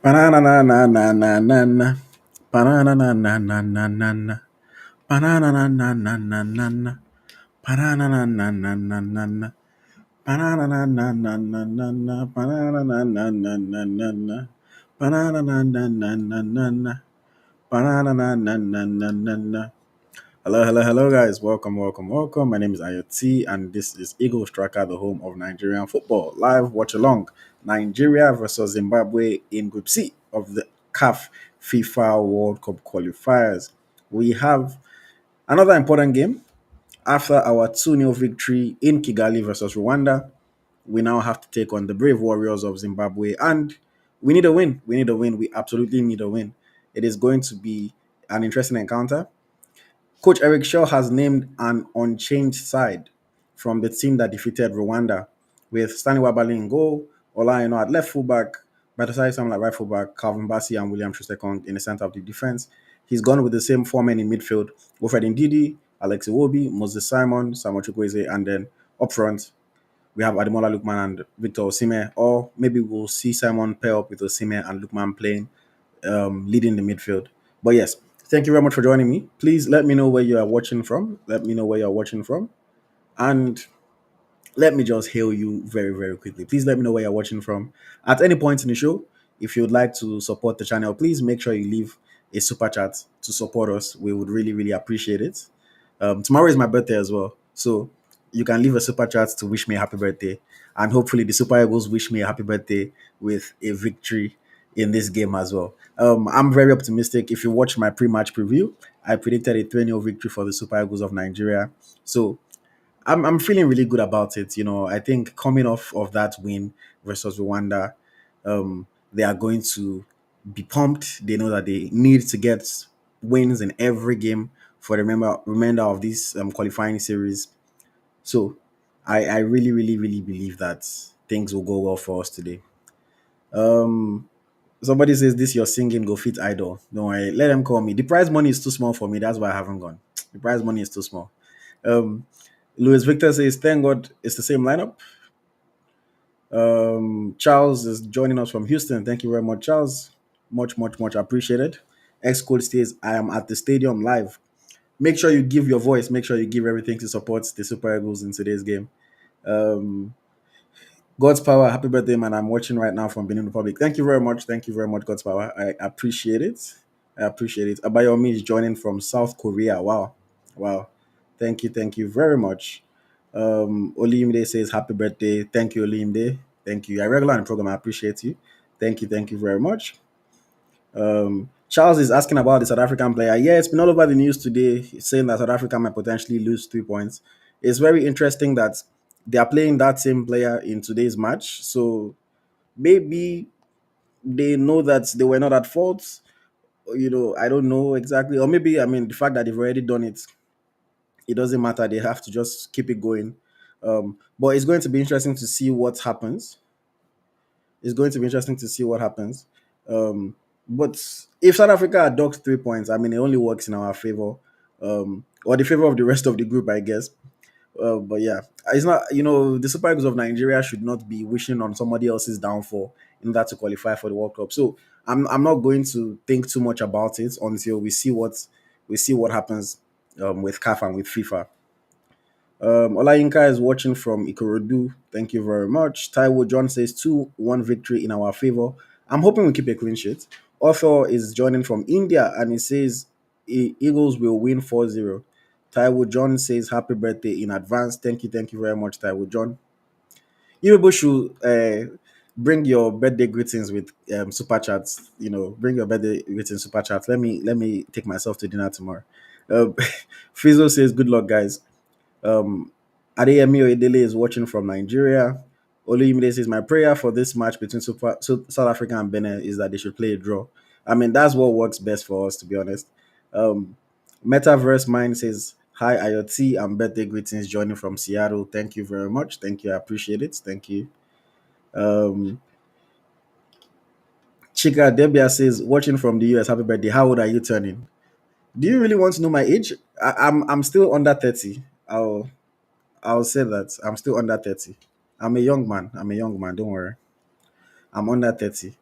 Banana na na na na na na. Banana na na na na na na. Banana na na na na na na. Banana na na na na na na. Banana na na na na na na. Banana na na na na na na. Banana na na na na na na. Banana na na na na na na. Hello, hello, hello, guys. Welcome, welcome, welcome. My name is AyoT, and this is Eagle Striker, the home of Nigerian football. Live watch along Nigeria versus Zimbabwe in Group C of the CAF FIFA World Cup qualifiers. We have another important game after our 2-0 victory in Kigali versus Rwanda. We now have to take on the Brave Warriors of Zimbabwe, and we need a win. We need a win. We absolutely need a win. It is going to be an interesting encounter. Coach Eric Shaw has named an unchanged side from the team that defeated Rwanda, with Stanley Wabali in goal, Olaino at left fullback, Batasai Samuel at right fullback, Calvin Bassi and William Trustekong in the center of the defense. He's gone with the same four men in midfield: Wilfred Ndidi, Alex Iwobi, Moses Simon, Samuel Chukwueze, and then up front we have Ademola Lukman and Victor Osimhen, or maybe we'll see Simon pair up with Osimhen and Lukman playing leading the midfield. But yes, thank you very much for joining me. Please let me know where you are watching from. Let me know where you are watching from. And let me just hail you very, very quickly. Please let me know where you're watching from. At any point in the show, if you would like to support the channel, please make sure you leave a super chat to support us. We would really, really appreciate it. Tomorrow is my birthday as well. So you can leave a super chat to wish me a happy birthday. And hopefully the Super Eagles wish me a happy birthday with a victory in this game as well. I'm very optimistic. If you watch my pre-match preview, I predicted a 3-0 victory for the Super Eagles of Nigeria. So I'm feeling really good about it. I think coming off of that win versus Rwanda, they are going to be pumped. They know that they need to get wins in every game for the remainder of this qualifying series. So I really, really, really believe that things will go well for us today. Um, Somebody says this your singing go fit idol. Don't worry, let them call me. The prize money is too small for me. That's why I haven't gone. The prize money is too small. Um, Louis Victor says, thank God it's the same lineup. Charles is joining us from Houston. Thank you very much, Charles. Much, much, much appreciated. X Code says, I am at the stadium live. Make sure you give your voice. Make sure you give everything to support the Super Eagles in today's game. Um, God's Power, happy birthday, man. I'm watching right now from Benin Republic. Thank you very much. Thank you very much, God's Power. I appreciate it. I appreciate it. Abayomi is joining from South Korea. Wow. Wow. Thank you very much. Olimde says happy birthday. Thank you, Olimde. Thank you. I regular on the program. I appreciate you. Thank you very much. Charles is asking about the South African player. Yeah, it's been all over the news today, saying that South Africa might potentially lose 3 points. It's very interesting that they are playing that same player in today's match. So maybe they know that they were not at fault. I don't know exactly. Or maybe, I mean, the fact that they've already done it, it doesn't matter. They have to just keep it going. But it's going to be interesting to see what happens. It's going to be interesting to see what happens. But if South Africa had docked 3 points, I mean, it only works in our favor, or the favor of the rest of the group, I guess. But yeah, it's not. The Super Eagles of Nigeria should not be wishing on somebody else's downfall in order to qualify for the World Cup. So I'm not going to think too much about it until we see what happens with CAF and with FIFA. Olayinka is watching from Ikorodu. Thank you very much. Taiwo John says 2-1 victory in our favor. I'm hoping we keep a clean sheet. Arthur is joining from India and he says Eagles will win 4-0. Taiwo John says happy birthday in advance. Thank you very much, Taiwo John. You people should bring your birthday greetings with super chats. Bring your birthday greetings super chats. Let me take myself to dinner tomorrow. Uh, Fizo says good luck, guys. Adeyemi Oedele is watching from Nigeria. Oluyimide says, my prayer for this match between South Africa and Benin is that they should play a draw. I mean, that's what works best for us, to be honest. Um, Metaverse Mind says, hi, AyoT, and birthday greetings joining from Seattle. Thank you very much. Thank you. I appreciate it. Thank you. Um, Chika Debia says, watching from the US, happy birthday. How old are you turning? Do you really want to know my age? I'm still under 30. I'll say that I'm still under 30. I'm a young man. Don't worry. I'm under 30.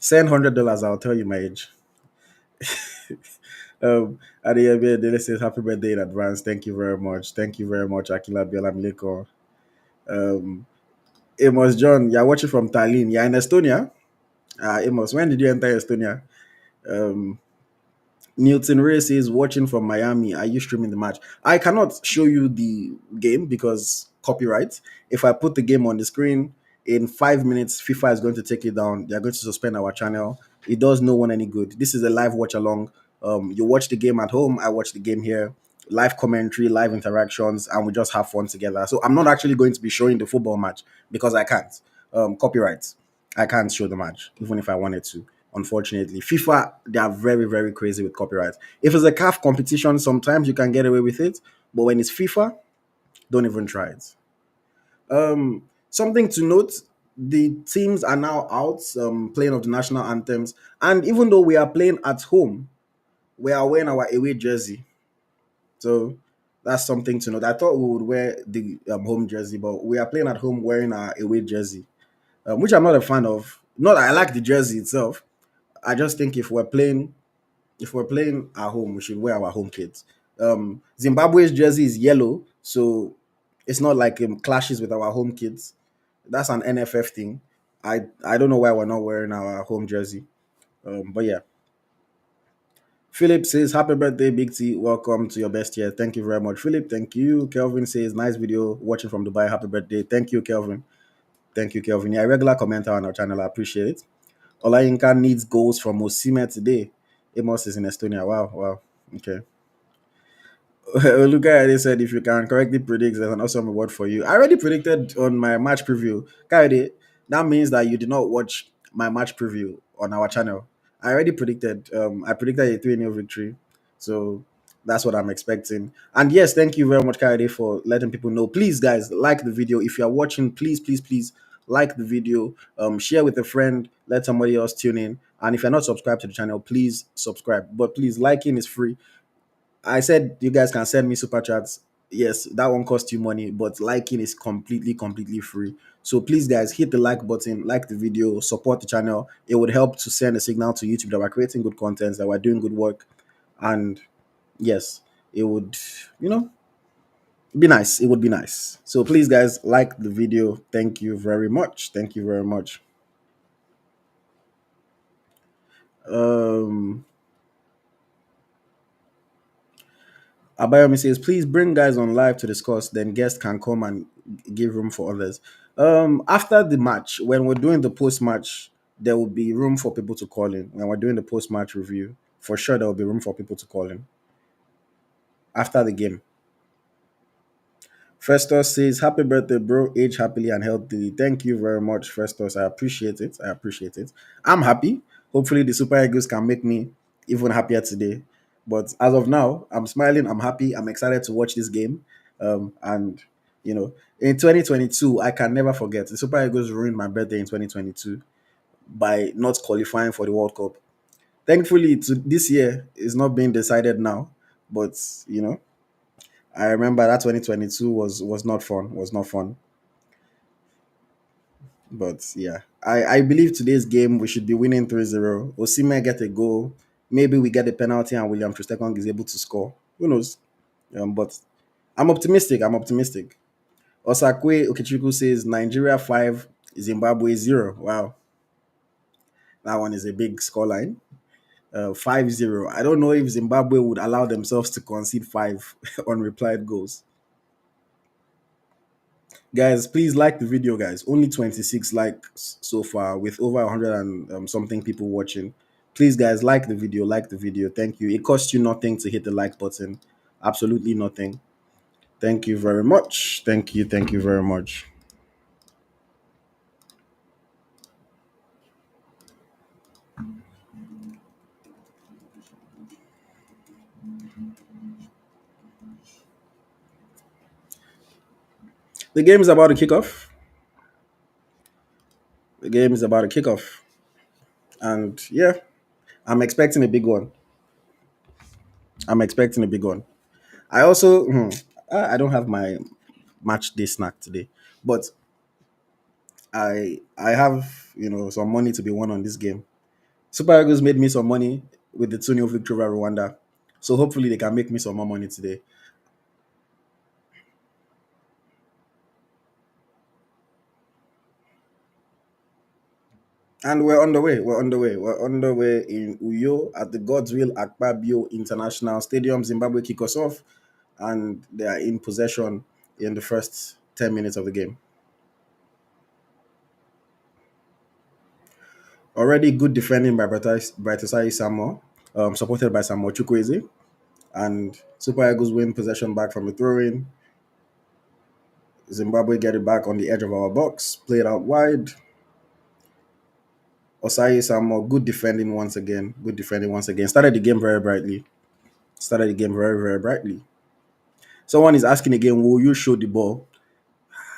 Send $100. I'll tell you my age. Adeyemi Dele says happy birthday in advance. Thank you very much. Thank you very much, Akila Biola Mileko. Um, Amos John, you're watching from Tallinn. You're in Estonia. Amos, when did you enter Estonia? Um, Newton Ray says, watching from Miami. Are you streaming the match? I cannot show you the game because copyright. If I put the game on the screen in 5 minutes, FIFA is going to take it down. They're going to suspend our channel. It does no one any good. This is a live watch along. You watch the game at home. I watch the game here. Live commentary, live interactions, and we just have fun together. So I'm not actually going to be showing the football match because I can't. Copyright. I can't show the match even if I wanted to. Unfortunately, FIFA, they are very, very crazy with copyright. If it's a CAF competition, sometimes you can get away with it, but when it's FIFA, don't even try it. Something to note: the teams are now out playing of the national anthems, and even though we are playing at home, we are wearing our away jersey. So that's something to note. I thought we would wear the home jersey, but we are playing at home wearing our away jersey, which I'm not a fan of. Not that I like the jersey itself. I just think if we're playing at home, we should wear our home kits. Zimbabwe's jersey is yellow, so it's not like clashes with our home kits. That's an NFF thing. I don't know why we're not wearing our home jersey. But yeah. Philip says, happy birthday, Big T. Welcome to your best year. Thank you very much, Philip. Thank you. Kelvin says, nice video watching from Dubai. Happy birthday. Thank you, Kelvin. Thank you, Kelvin. You're a regular commenter on our channel. I appreciate it. Olayinka needs goals from Osime today. Amos is in Estonia. Wow, wow. Okay. Luca already said if you can correctly predict, there's an awesome reward for you. I already predicted on my match preview. Kaide, that means that you did not watch my match preview on our channel. I already predicted. I predicted a 3-0 victory. So that's what I'm expecting. And yes, thank you very much, Kaide, for letting people know. Please, guys, like the video. If you are watching, please, please, please like the video. Share with a friend. Let somebody else tune in. And if you're not subscribed to the channel, please subscribe. But please, liking is free. I said you guys can send me super chats. Yes, that one costs you money, but liking is completely, completely free. So please, guys, hit the like button, like the video, support the channel. It would help to send a signal to YouTube that we're creating good content, that we're doing good work. And yes, it would, you know, be nice. It would be nice. So please, guys, like the video. Thank you very much. Thank you very much. Um, Abayomi says, please bring guys on live to discuss, then guests can come and give room for others. After the match, when we're doing the post-match, there will be room for people to call in. When we're doing the post-match review, for sure there will be room for people to call in after the game. Festus says, happy birthday, bro. Age happily and healthily. Thank you very much, Festus. I appreciate it. I appreciate it. I'm happy. Hopefully, the Super Eagles can make me even happier today. But as of now, I'm smiling. I'm happy. I'm excited to watch this game. And, in 2022, I can never forget. The Super Eagles ruined my birthday in 2022 by not qualifying for the World Cup. Thankfully, this year is not being decided now. But, I remember that 2022 was not fun. Was not fun. But yeah, I believe today's game we should be winning 3-0. Osime get a goal. Maybe we get a penalty and William Trostekong is able to score. Who knows? But I'm optimistic. I'm optimistic. Osakwe Okechukwu says Nigeria 5, Zimbabwe 0. Wow, that one is a big scoreline. 5-0. I don't know if Zimbabwe would allow themselves to concede 5 unreplied goals. Guys, please like the video, guys. Only 26 likes so far with over 100 and something people watching. Please, guys, like the video. Like the video. Thank you. It costs you nothing to hit the like button. Absolutely nothing. Thank you very much. Thank you. Thank you very much. The game is about to kick off. The game is about to kick off. And yeah, I'm expecting a big one. I'm expecting a big one. I also, I don't have my match day snack today, but I have some money to be won on this game. Super Eagles made me some money with the 2-0 victory over Rwanda. So hopefully they can make me some more money today. And we're on the way. We're on the way. We're on the way in Uyo at the Godswill Akpabio International Stadium. Zimbabwe kick us off, and they are in possession in the first 10 minutes of the game. Already good defending by Brightasai Samo, supported by Samo Chukwueze. And Super Eagles win possession back from the throw in. Zimbabwe get it back on the edge of our box, play it out wide. Osai Samo, good defending once again. Good defending once again. Started the game very brightly. Started the game very, very brightly. Someone is asking again, will you show the ball?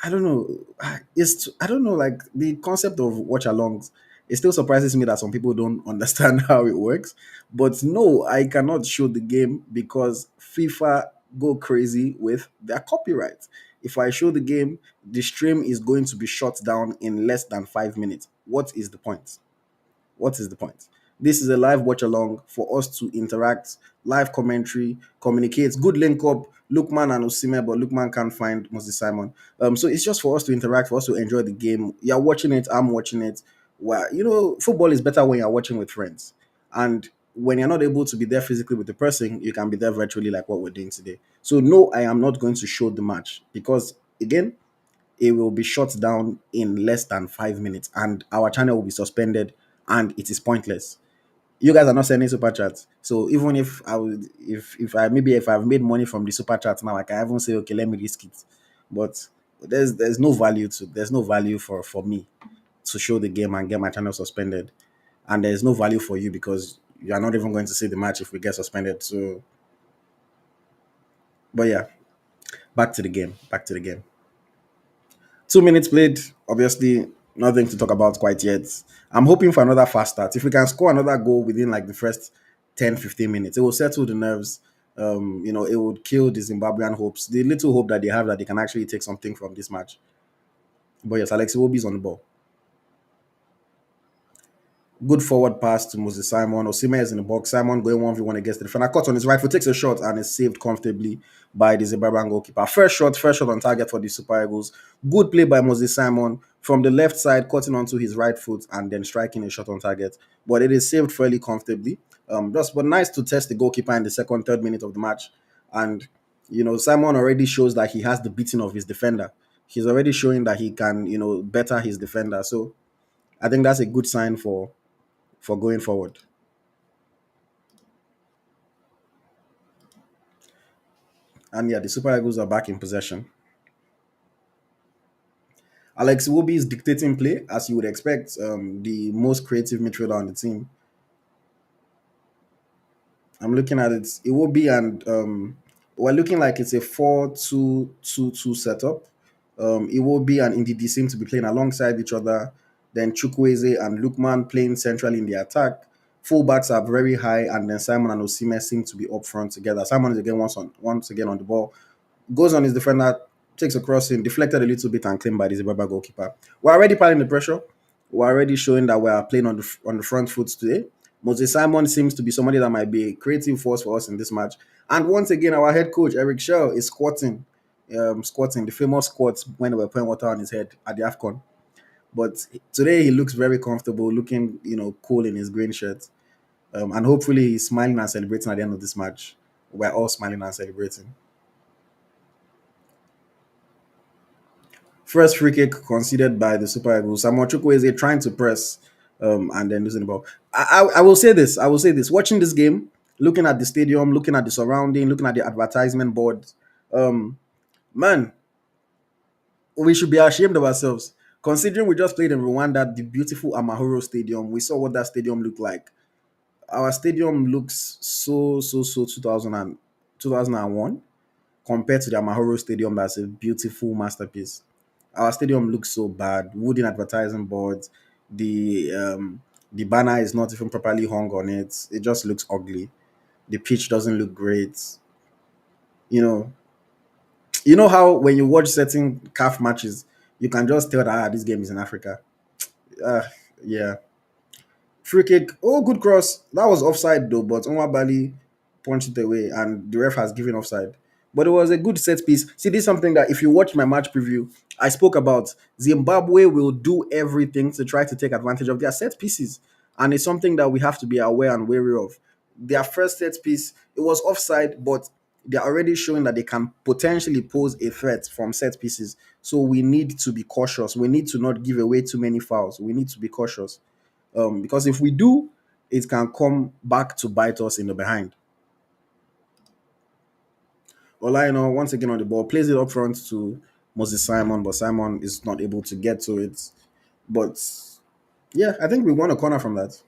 I don't know. I don't know, like the concept of watch alongs. It still surprises me that some people don't understand how it works. But no, I cannot show the game because FIFA go crazy with their copyright. If I show the game, the stream is going to be shut down in less than 5 minutes. What is the point? What is the point? This is a live watch along for us to interact, live commentary, communicate, good link up. Lookman and Osime, but Lookman can't find Moses Simon. So it's just for us to interact, for us to enjoy the game. You're watching it, I'm watching it. Well, football is better when you're watching with friends. And when you're not able to be there physically with the person, you can be there virtually like what we're doing today. So no, I am not going to show the match because again, it will be shut down in less than 5 minutes and our channel will be suspended and it is pointless. You guys are not sending super chats. So even if I would if I maybe if I've made money from the super chat now, I can even say, okay, let me risk it. But there's no value for me to show the game and get my channel suspended. And there's no value for you because you are not even going to see the match if we get suspended. So but yeah, back to the game. Back to the game. 2 minutes played, obviously nothing to talk about quite yet. I'm hoping for another fast start. If we can score another goal within like the first 10-15 minutes, it will settle the nerves. It would kill the Zimbabwean hopes, the little hope that they have that they can actually take something from this match. But yes, Alex Iwobi's on the ball. Good forward pass to Moses Simon. Osime is in the box. Simon going 1v1 against the defender. Caught on his right foot, takes a shot and is saved comfortably by the Zimbabwean goalkeeper. First shot on target for the Super Eagles. Good play by Moses Simon from the left side, cutting onto his right foot and then striking a shot on target. But it is saved fairly comfortably. But nice to test the goalkeeper in the second, third minute of the match. And Simon already shows that he has the beating of his defender. He's already showing that he can, better his defender. So I think that's a good sign for going forward. And yeah, the Super Eagles are back in possession. Alex Iwobi is dictating play, as you would expect, the most creative midfielder on the team. I'm looking at it. Iwobi and we're looking like it's a 4-2-2-2 setup. Iwobi and Ndidi seem to be playing alongside each other. Then Chukwueze and Lukman playing centrally in the attack. Fullbacks are very high, and then Simon and Osime seem to be up front together. Simon is again once again on the ball, goes on his defender, takes a crossing, deflected a little bit and claimed by the Zimbabwe goalkeeper. We're already piling the pressure. We're already showing that we are playing on the front foot today. Moses Simon seems to be somebody that might be a creative force for us in this match. And once again, our head coach, Eric Shell, is squatting, the famous squats when they were pouring water on his head at the AFCON. But today he looks very comfortable, looking, cool in his green shirt. And hopefully he's smiling and celebrating at the end of this match. We're all smiling and celebrating. First free kick conceded by the Super Eagles. Samuel Chukwueze trying to press and then losing the ball. I will say this. I will say this. Watching this game, looking at the stadium, looking at the surrounding, looking at the advertisement boards, man, we should be ashamed of ourselves. Considering we just played in Rwanda, the beautiful Amahoro Stadium, we saw what that stadium looked like. Our stadium looks so 2001 compared to the Amahoro Stadium. That's a beautiful masterpiece. Our stadium looks so bad. Wooden advertising boards. The banner is not even properly hung on it. It just looks ugly. The pitch doesn't look great. You know, you know how when you watch certain calf matches, you can just tell that this game is in Africa. Uh, yeah. Free kick. Oh, good cross. That was offside though, but Bali punched it away, and the ref has given offside. But it was a good set piece. See, this is something that if you watch my match preview, I spoke about. Zimbabwe will do everything to try to take advantage of their set pieces, and it's something that we have to be aware and wary of. Their first set piece, it was offside, but they're already showing that they can potentially pose a threat from set pieces. So we need to be cautious. We need to not give away too many fouls. We need to be cautious. Because if we do, it can come back to bite us in the behind. Olaino, once again on the ball, plays it up front to Moses Simon, but Simon is not able to get to it. But yeah, I think we won a corner from that.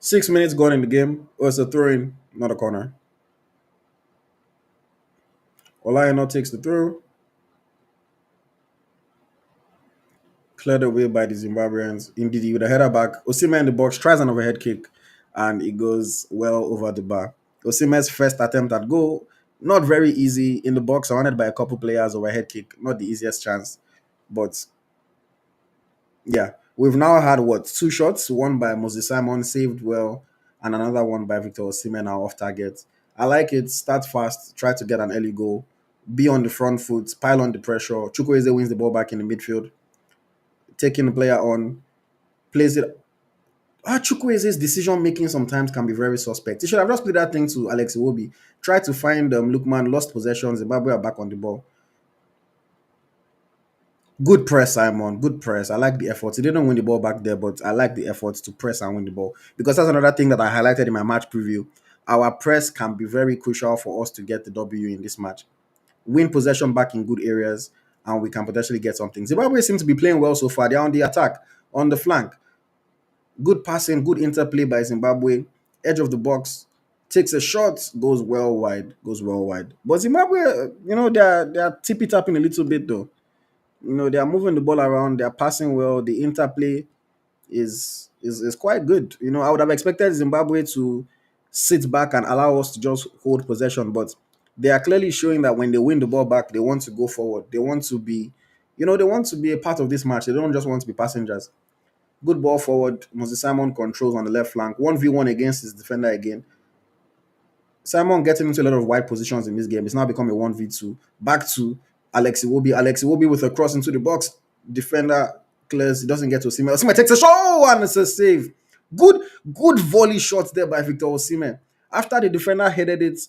6 minutes gone in the game. Oh, it's a throw in, not a corner. Olaino takes the throw, cleared away by the Zimbabweans. Indeed, with a header back, Osimhen in the box tries an overhead kick, and it goes well over the bar. Osimhen's first attempt at goal, not very easy in the box, surrounded by a couple players. Overhead kick, not the easiest chance, but yeah, we've now had what, two shots, one by Moses Simon saved well, and another one by Victor Osimhen now off target. I like it. Start fast, try to get an early goal, be on the front foot, pile on the pressure. Chukwueze wins the ball back in the midfield, taking the player on, plays it. Chukwueze's decision making sometimes can be very suspect. He should have just played that thing to Alex Iwobi. Try to find Lukman, lost possession. Zimbabwe are back on the ball. Good press, Simon. Good press. I like the effort. He didn't win the ball back there, but I like the effort to press and win the ball. Because that's another thing that I highlighted in my match preview. Our press can be very crucial for us to get the W in this match. Win possession back in good areas, and we can potentially get something. Zimbabwe seems to be playing well so far. They're on the attack, on the flank. Good passing, good interplay by Zimbabwe. Edge of the box, takes a shot, goes well wide, goes well wide. But Zimbabwe, they're tippy tapping a little bit though. They are moving the ball around, they're passing well, the interplay is quite good. I would have expected Zimbabwe to sit back and allow us to just hold possession, but they are clearly showing that when they win the ball back, they want to go forward. They want to be, they want to be a part of this match. They don't just want to be passengers. Good ball forward. Moses Simon controls on the left flank. 1v1 against his defender again. Simon getting into a lot of wide positions in this game. It's now become a 1v2. Back to Alex Iwobi. Alex Iwobi with a cross into the box. Defender clears. He doesn't get to Osimhen. Osimhen takes a shot. Oh, and it's a save. Good volley shot there by Victor Osimhen. After the defender headed it,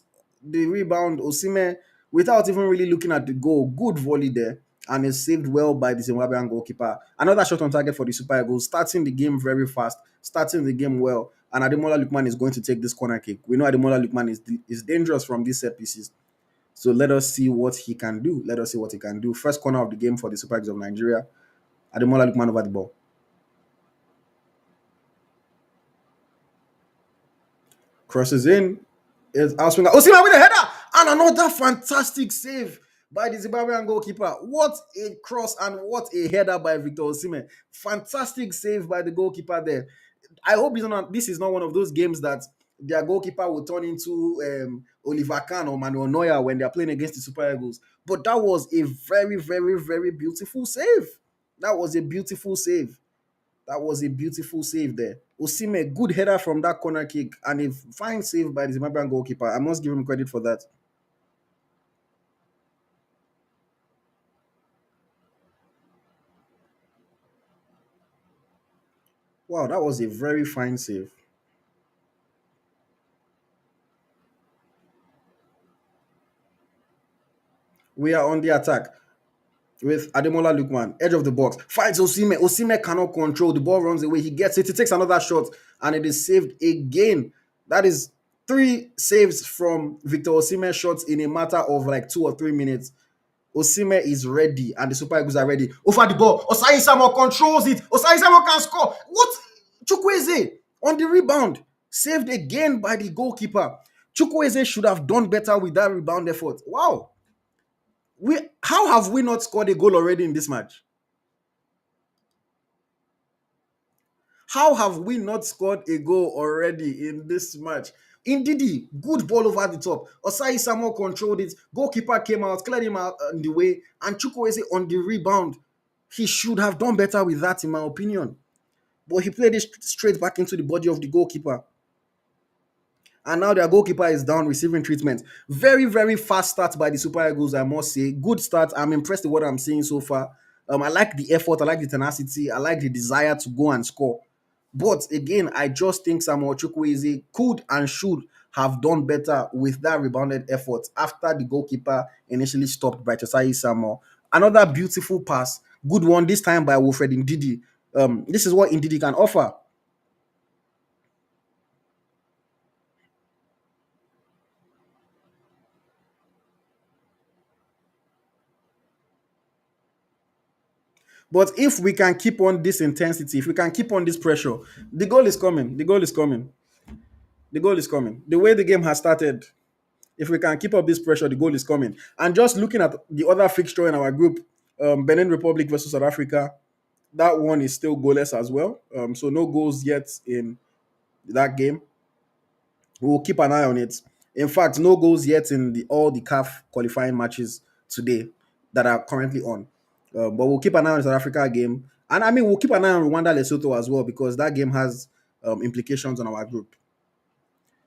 the rebound, Osimhen, without even really looking at the goal, good volley there. And it's saved well by the Zimbabwean goalkeeper. Another shot on target for the Super Eagles, starting the game very fast, starting the game well. And Ademola Lookman is going to take this corner kick. We know Ademola Lookman is dangerous from these set pieces. So let us see what he can do. Let us see what he can do. First corner of the game for the Super Eagles of Nigeria. Ademola Lookman over the ball. Crosses in. Is outswinger. Osimhen with a header. And another fantastic save by the Zimbabwean goalkeeper. What a cross and what a header by Victor Osimhen. Fantastic save by the goalkeeper there. I hope this is not one of those games that their goalkeeper will turn into Oliver Kahn or Manuel Neuer when they're playing against the Super Eagles. But that was a very, very, very beautiful save. That was a beautiful save. That was a beautiful save there. Osimhen, good header from that corner kick and a fine save by the Zimbabwean goalkeeper. I must give him credit for that. Wow, that was a very fine save. We are on the attack with Ademola Lookman, edge of the box, fights Osimhen. Osimhen cannot control. The ball runs away. He gets it. He takes another shot, and it is saved again. That is three saves from Victor Osimhen shots in a matter of like 2 or 3 minutes. Osimhen is ready, and the Super Eagles are ready. Over the ball, Osai Samuel controls it. Osai Samuel can score. What? Chukwueze on the rebound, saved again by the goalkeeper. Chukwueze should have done better with that rebound effort. Wow. How have we not scored a goal already in this match? How have we not scored a goal already in this match? Ndidi, good ball over the top. Osai Samuel controlled it. Goalkeeper came out, cleared him out on the way, and Chukwueze on the rebound. He should have done better with that, in my opinion. But he played it straight back into the body of the goalkeeper. And now their goalkeeper is down receiving treatment. Very, very fast start by the Super Eagles, I must say. Good start. I'm impressed with what I'm seeing so far. I like the effort, I like the tenacity, I like the desire to go and score. But again, I just think Samuel Chukwueze could and should have done better with that rebounded effort after the goalkeeper initially stopped by Tosai Samuel. Another beautiful pass, good one this time by Wilfred Ndidi. This is what Ndidi can offer. But if we can keep on this intensity, if we can keep on this pressure, the goal is coming. The goal is coming. The goal is coming. The way the game has started, if we can keep up this pressure, the goal is coming. And just looking at the other fixture in our group, Benin Republic versus South Africa, that one is still goalless as well. So no goals yet in that game. We'll keep an eye on it. In fact, no goals yet in all the CAF qualifying matches today that are currently on. But we'll keep an eye on the South Africa game. And I mean, we'll keep an eye on Rwanda Lesotho as well because that game has implications on our group.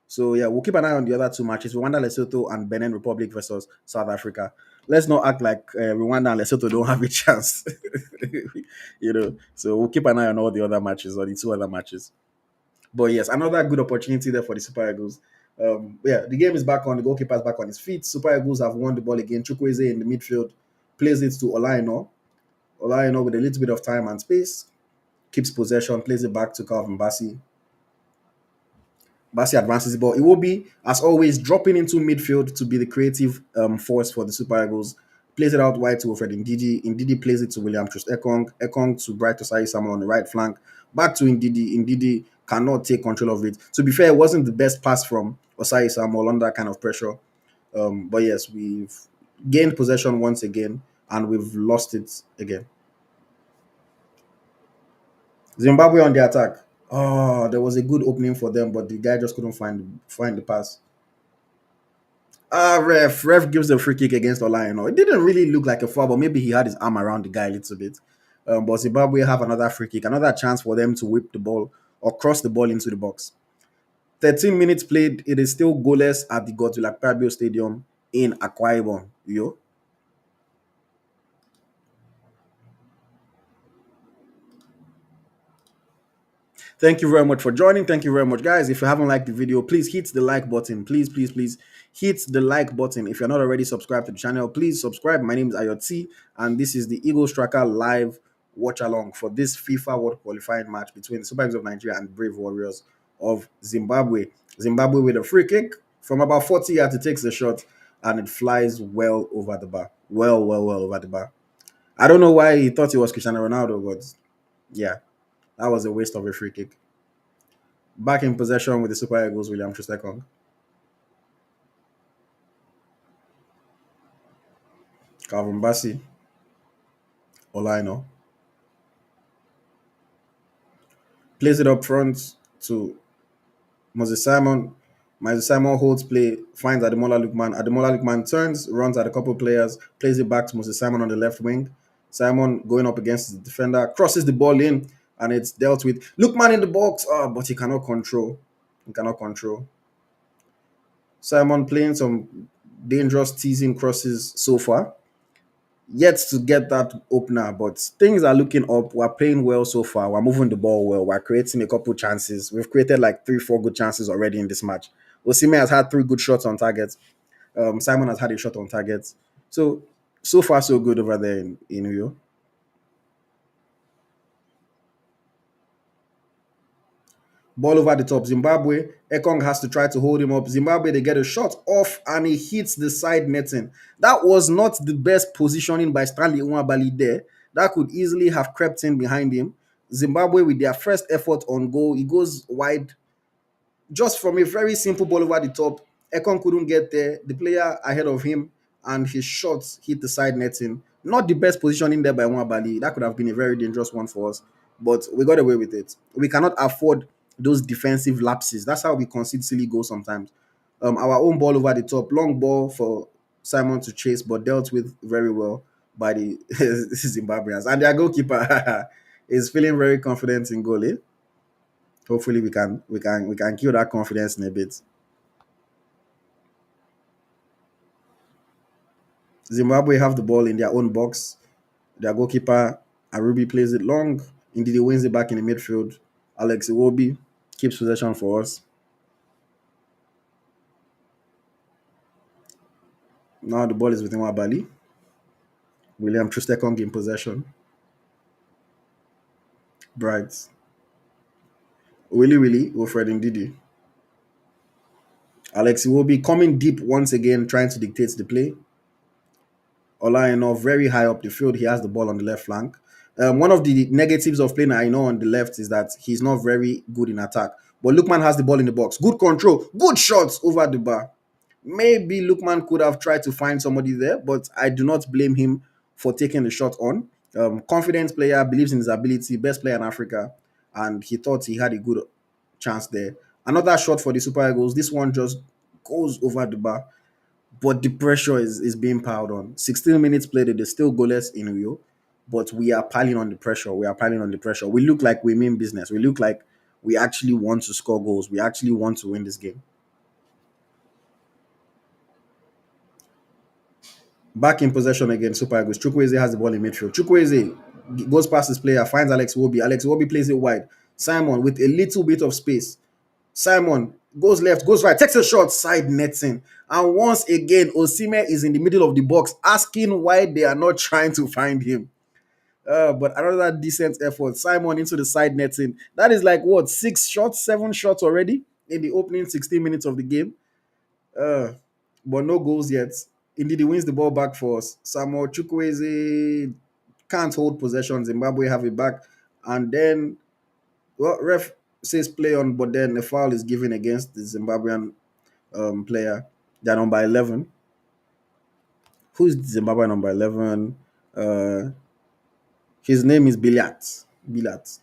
So yeah, we'll keep an eye on the other two matches: Rwanda, Lesotho, and Benin Republic versus South Africa. Let's not act like Rwanda and Lesotho don't have a chance, So we'll keep an eye on all the other matches or the two other matches. But yes, another good opportunity there for the Super Eagles. Yeah, the game is back on. The goalkeeper is back on his feet. Super Eagles have won the ball again. Chukwueze in the midfield plays it to Olaino. Olaino with a little bit of time and space keeps possession, plays it back to Calvin Bassey. Bassey advances the ball. It will be, as always, dropping into midfield to be the creative force for the Super Eagles. Plays it out wide to Wilfred Ndidi. Ndidi plays it to William Trust Ekong. Ekong to Bright Osai Samuel on the right flank. Back to Ndidi. Ndidi cannot take control of it. To be fair, it wasn't the best pass from Osai Samuel under that kind of pressure. But yes, we've gained possession once again and we've lost it again. Zimbabwe on the attack. Oh, there was a good opening for them, but the guy just couldn't find the pass. Ref gives a free kick against Olaino. It didn't really look like a foul, but maybe he had his arm around the guy a little bit. But Zimbabwe have another free kick, another chance for them to whip the ball or cross the ball into the box. 13 minutes played. It is still goalless at the Godswill Akpabio Stadium in Akwa Ibom. Yo. Thank you very much for joining. Thank you very much, guys. If you haven't liked the video, please hit the like button. Please, please, please hit the like button. If you're not already subscribed to the channel, please subscribe. My name is AyoT, and this is the Eagles Tracker live watch along for this FIFA World Qualifying match between the Super Eagles of Nigeria and Brave Warriors of Zimbabwe. Zimbabwe with a free kick from about 40 yards. It takes the shot and it flies well over the bar. Well over the bar. I don't know why he thought it was Cristiano Ronaldo, but yeah, that was a waste of a free kick. Back in possession with the Super Eagles, William Trustekong. Calvin Bassey. Olaino. Plays it up front to Moses Simon. Moses Simon holds play, finds Ademola Lukman. Ademola Lukman turns, runs at a couple players, plays it back to Moses Simon on the left wing. Simon going up against the defender, crosses the ball in, and it's dealt with. Lukman in the box, but he cannot control. Simon playing some dangerous teasing crosses so far. Yet to get that opener, but things are looking up. We're playing well so far. We're moving the ball well. We're creating a couple chances. We've created like 3-4 good chances already in this match. Osime has had 3 good shots on target. Simon has had a shot on target. So far so good over there in Rio. Ball over the top. Zimbabwe. Ekong has to try to hold him up. Zimbabwe, they get a shot off and he hits the side netting. That was not the best positioning by Stanley Nwabali there. That could easily have crept in behind him. Zimbabwe, with their first effort on goal, he goes wide just from a very simple ball over the top. Ekong couldn't get there. The player ahead of him and his shots hit the side netting. Not the best positioning there by Nwabali. That could have been a very dangerous one for us. but we got away with it. We cannot afford those defensive lapses. That's how we concede silly goals sometimes. Our own ball over the top, long ball for Simon to chase, but dealt with very well by the Zimbabweans. And their goalkeeper is feeling very confident in goal. Eh? Hopefully, we can kill that confidence in a bit. Zimbabwe have the ball in their own box. Their goalkeeper Arubi plays it long. Indeed, he wins it back in the midfield. Alex Iwobi keeps possession for us. Now the ball is with Nwabali. William Trustekong in possession. Bright. Willy, Wilfred Ndidi. Alex Iwobi coming deep once again, trying to dictate the play. Olaino very high up the field. He has the ball on the left flank. One of the negatives of playing Aino on the left is that he's not very good in attack. But Lukman has the ball in the box. Good control. Good shots over the bar. Maybe Lukman could have tried to find somebody there, but I do not blame him for taking the shot on. Confident player, believes in his ability, best player in Africa, and he thought he had a good chance there. Another shot for the Super Eagles. This one just goes over the bar, but the pressure is being piled on. 16 minutes played, it is still goalless in Rio, but we are piling on the pressure. We are piling on the pressure. We look like we mean business. We look like we actually want to score goals. We actually want to win this game. Back in possession again, Super Eagles. Chukwueze has the ball in midfield. Chukwueze goes past his player, finds Alex Iwobi. Alex Iwobi plays it wide. Simon with a little bit of space. Simon goes left, goes right, takes a shot, side netting. And once again, Osime is in the middle of the box asking why they are not trying to find him. But another decent effort. Simon into the side netting. That is like what, 6 shots, 7 shots already in the opening 16 minutes of the game. Uh, but no goals yet. Indeed, he wins the ball back for us. Samuel Chukwueze can't hold possession. Zimbabwe have it back. And then, well, ref says play on, but then the foul is given against the Zimbabwean player. They're number 11. Who's the Zimbabwe number 11? Uh, his name is Bilat. Bilat.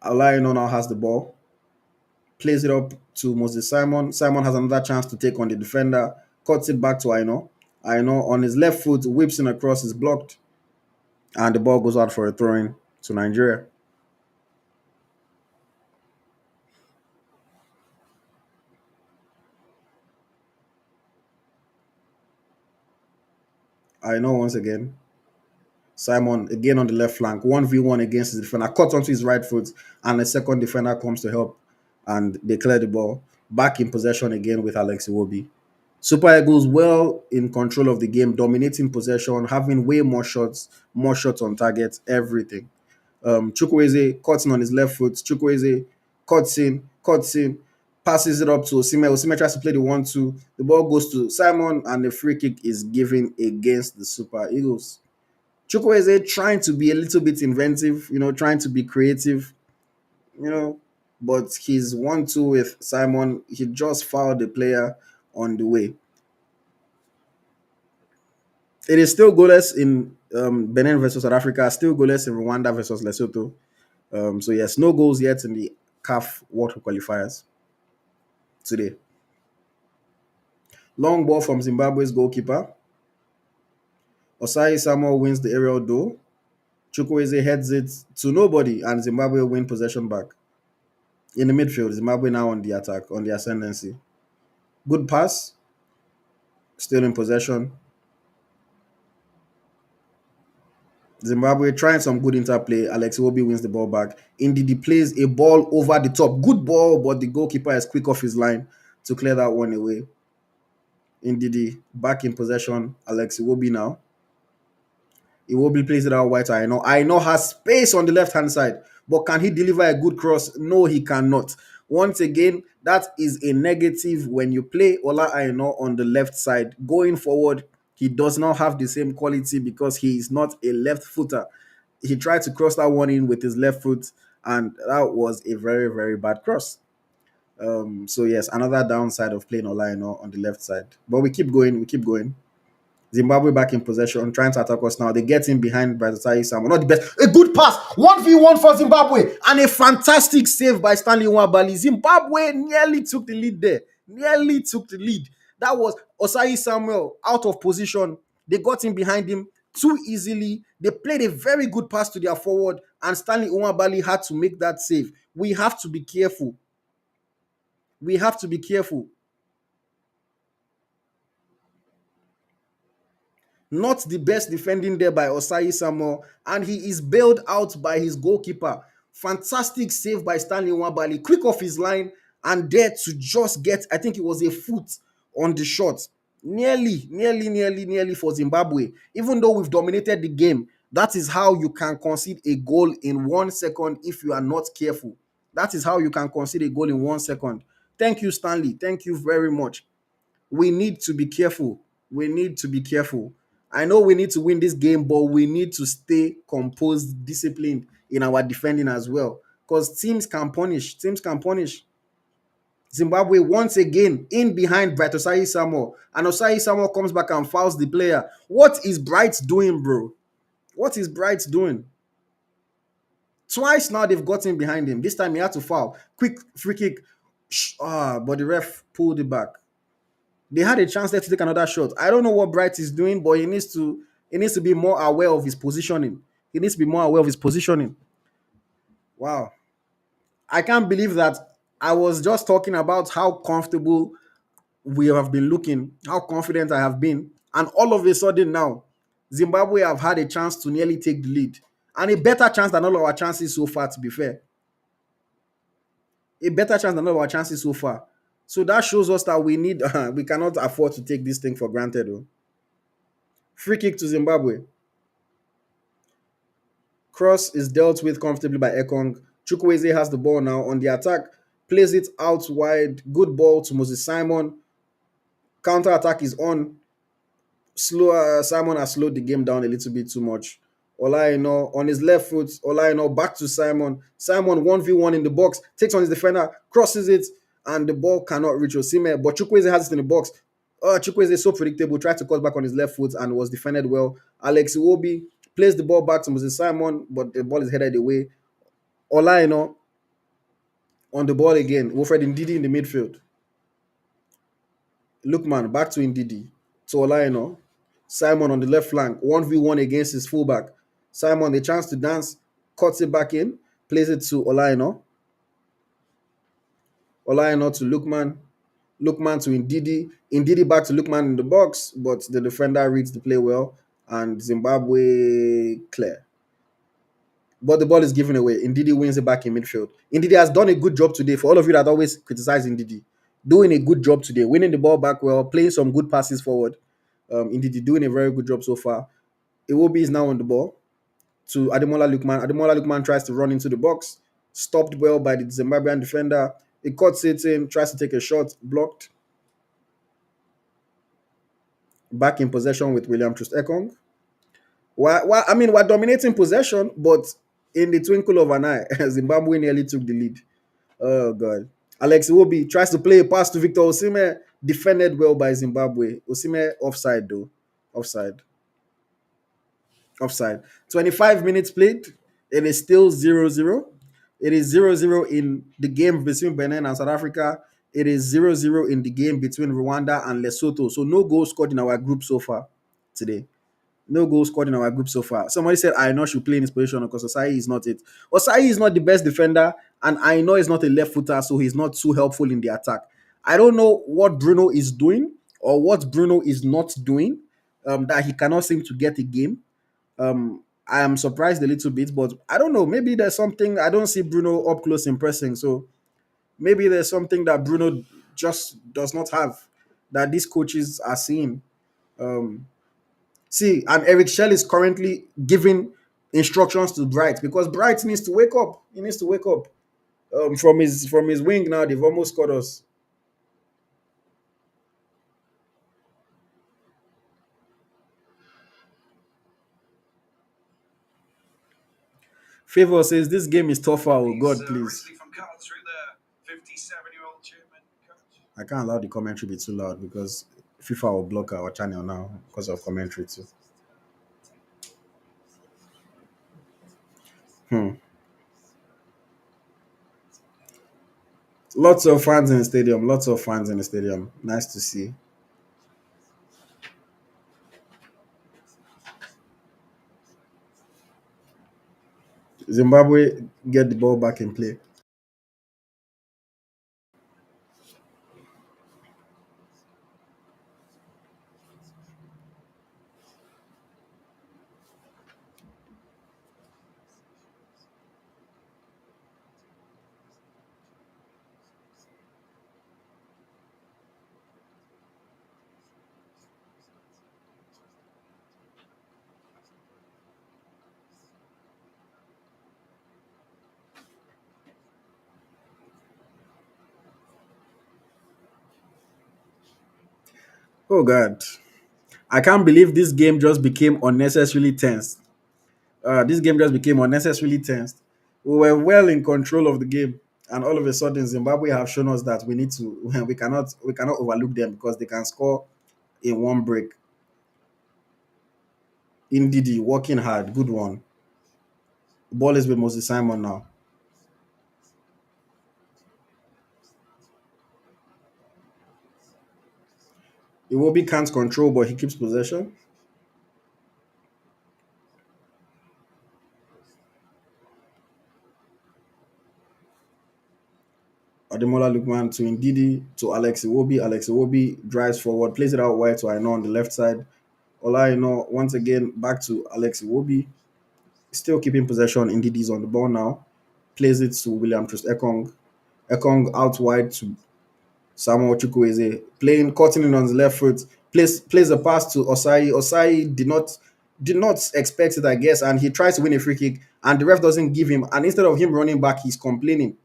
Alaino now has the ball. Plays it up to Moses Simon. Simon has another chance to take on the defender. Cuts it back to Aino. Aino on his left foot whips in across, is blocked. And the ball goes out for a throw-in to Nigeria. Aino once again. Simon again on the left flank. 1v1 against his defender. Cuts onto his right foot. And the second defender comes to help. And they clear the ball. Back in possession again with Alex Iwobi. Super Eagles well in control of the game, dominating possession, having way more shots on target, everything. Chukwueze cuts in on his left foot. Chukwueze cuts in, passes it up to Osime. Osime tries to play the 1-2. The ball goes to Simon, and the free kick is given against the Super Eagles. Chukwueze trying to be a little bit inventive, trying to be creative, but his 1-2 with Simon, he just fouled the player on the way. It is still goalless in Benin versus South Africa, still goalless in Rwanda versus Lesotho. So yes, no goals yet in the CAF World Cup qualifiers today. Long ball from Zimbabwe's goalkeeper. Osai Samuel wins the aerial duel. Chukwueze heads it to nobody, and Zimbabwe win possession back. In the midfield, Zimbabwe now on the attack, on the ascendancy. Good pass. Still in possession. Zimbabwe trying some good interplay. Alex Iwobi wins the ball back. Ndidi plays a ball over the top. Good ball, but the goalkeeper is quick off his line to clear that one away. Ndidi back in possession. Alex Iwobi now. Iwobi plays it out wide to Aino. Aino has space on the left-hand side, but can he deliver a good cross? No, he cannot. Once again, that is a negative when you play Ola Aino on the left side. Going forward, he does not have the same quality because he is not a left footer. He tried to cross that one in with his left foot, and that was a very, very bad cross. So yes, another downside of playing Ola Aino on the left side. But we keep going. Zimbabwe back in possession, trying to attack us now. They get in behind by the Samuel. Not the best. A good pass. 1v1 for Zimbabwe. And a fantastic save by Stanley Nwabali. Zimbabwe nearly took the lead there. Nearly took the lead. That was Osayi Samuel out of position. They got in behind him too easily. They played a very good pass to their forward, and Stanley Nwabali had to make that save. We have to be careful. We have to be careful. Not the best defending there by Osayi Samuel, and he is bailed out by his goalkeeper. Fantastic save by Stanley Nwabali, quick off his line and there to just get, I think it was a foot on the shot. Nearly for Zimbabwe. Even though we've dominated the game, that is how you can concede a goal in 1 second if you are not careful. That is how you can concede a goal in 1 second. Thank you, Stanley. Thank you very much. We need to be careful. We need to be careful. I know we need to win this game, but we need to stay composed, disciplined in our defending as well. Because teams can punish. Teams can punish. Zimbabwe once again in behind Bright Osayi Samuel. And Osayi Samuel comes back and fouls the player. What is Bright doing, bro? What is Bright doing? Twice now they've gotten behind him. This time he had to foul. Quick free kick. But the ref pulled it back. They had a chance there to take another shot. I don't know what Bright is doing, but he needs to be more aware of his positioning. He needs to be more aware of his positioning. Wow. I can't believe that I was just talking about how comfortable we have been looking, how confident I have been, and all of a sudden now, Zimbabwe have had a chance to nearly take the lead. And a better chance than all of our chances so far, to be fair. A better chance than all of our chances so far. So that shows us that we cannot afford to take this thing for granted. Though. Free kick to Zimbabwe. Cross is dealt with comfortably by Ekong. Chukwueze has the ball now on the attack. Plays it out wide. Good ball to Moses Simon. Counter attack is on. Simon has slowed the game down a little bit too much. Olaino on his left foot. Olaino back to Simon. Simon 1v1 in the box. Takes on his defender. Crosses it. And the ball cannot reach Osimhen. But Chukwueze has it in the box. Chukwueze is so predictable. Tried to cut back on his left foot and was defended well. Alex Iwobi plays the ball back to Moses Simon, but the ball is headed away. Olaino on the ball again. Wilfred Ndidi in the midfield. Lookman back to Ndidi. To Olaino. Simon on the left flank. 1v1 against his fullback. Simon, the chance to dance. Cuts it back in. Plays it to Olaino. Olaino to Lookman. Lookman to Ndidi. Ndidi back to Lookman in the box, but the defender reads the play well, and Zimbabwe clear. But the ball is given away. Ndidi wins it back in midfield. Ndidi has done a good job today. For all of you that always criticize Ndidi, doing a good job today, winning the ball back well, playing some good passes forward. Ndidi doing a very good job so far. Iwobi is now on the ball to Ademola Lookman. Ademola Lookman tries to run into the box, stopped well by the Zimbabwean defender. He cuts it in, tries to take a shot, blocked. Back in possession with William Troost Ekong. We're dominating possession, but in the twinkle of an eye, Zimbabwe nearly took the lead. Oh, God. Alex Iwobi tries to play a pass to Victor Osimhen, defended well by Zimbabwe. Osimhen offside, though. Offside. 25 minutes played. It is still 0-0. It is 0-0 in the game between Benin and South Africa. It is 0-0 in the game between Rwanda and Lesotho. So no goals scored in our group so far today. No goals scored in our group so far. Somebody said Aino should play in his position because Osayi is not it. Osayi is not the best defender, and Aino is not a left footer, so he's not too helpful in the attack. I don't know what Bruno is doing or what Bruno is not doing that he cannot seem to get a game. I am surprised a little bit, but I don't know. Maybe there's something. I don't see Bruno up close in pressing, so maybe there's something that Bruno just does not have that these coaches are seeing. And Eric Shell is currently giving instructions to Bright because Bright needs to wake up. He needs to wake up. From his wing now, they've almost scored us. Favor says this game is tougher. Oh God, please. I can't allow the commentary to be too loud because FIFA will block our channel now because of commentary too. Hmm. Lots of fans in the stadium. Lots of fans in the stadium. Nice to see. Zimbabwe get the ball back in play. Oh God. I can't believe this game just became unnecessarily tense. This game just became unnecessarily tense. We were well in control of the game, and all of a sudden, Zimbabwe have shown us that we need to we cannot overlook them because they can score in one break. Indeed, working hard, good one. Ball is with Moses Simon now. Iwobi can't control, but he keeps possession. Ademola Lukman to Ndidi to Alex Iwobi. Alex Iwobi drives forward, plays it out wide to Aino on the left side. Ola Aino once again back to Alex Iwobi. Still keeping possession. Ndidi's on the ball now. Plays it to William Trust Ekong. Ekong out wide to Samuel Chukwueze. Cutting in on the left foot. Plays a pass to Osai. Osai did not expect it, I guess, and he tries to win a free kick, and the ref doesn't give him. And instead of him running back, he's complaining.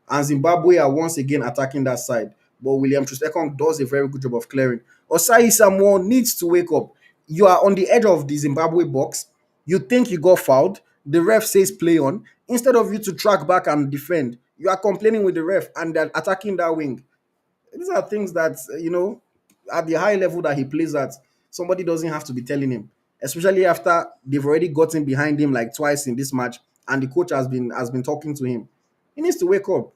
And Zimbabwe are once again attacking that side. But William Trustekong does a very good job of clearing. Osai Samuel needs to wake up. You are on the edge of the Zimbabwe box. You think you got fouled. The ref says play on. Instead of you to track back and defend, you are complaining with the ref and they're attacking that wing. These are things that, at the high level that he plays at, somebody doesn't have to be telling him, especially after they've already gotten behind him like twice in this match and the coach has been talking to him. He needs to wake up.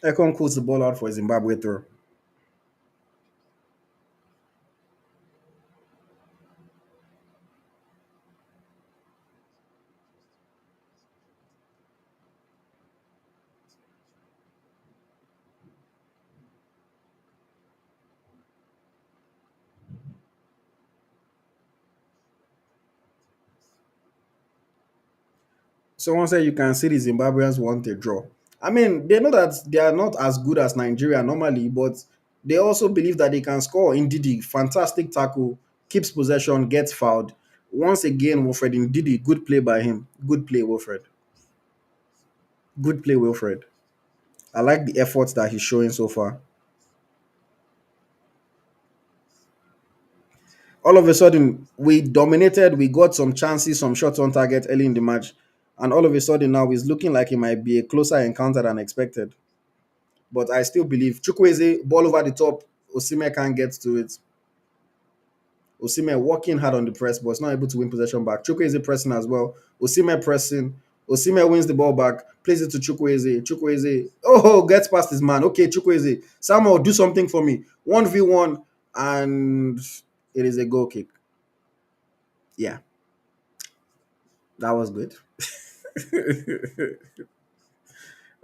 Ekon pulls the ball out for a Zimbabwe throw. Someone said you can see the Zimbabweans want a draw. I mean, they know that they are not as good as Nigeria normally, but they also believe that they can score. Ndidi, fantastic tackle, keeps possession, gets fouled. Once again, Wilfred Ndidi, good play by him. Good play, Wilfred. Good play, Wilfred. I like the efforts that he's showing so far. All of a sudden, we dominated. We got some chances, some shots on target early in the match. And all of a sudden, now it's looking like it might be a closer encounter than expected. But I still believe Chukwueze, ball over the top. Osime can't get to it. Osime working hard on the press, but it's not able to win possession back. Chukwueze pressing as well. Osime pressing. Osime wins the ball back, plays it to Chukwueze. Chukwueze, oh, gets past his man. Okay, Chukwueze, Samuel, do something for me. 1v1, and it is a goal kick. Yeah, that was good.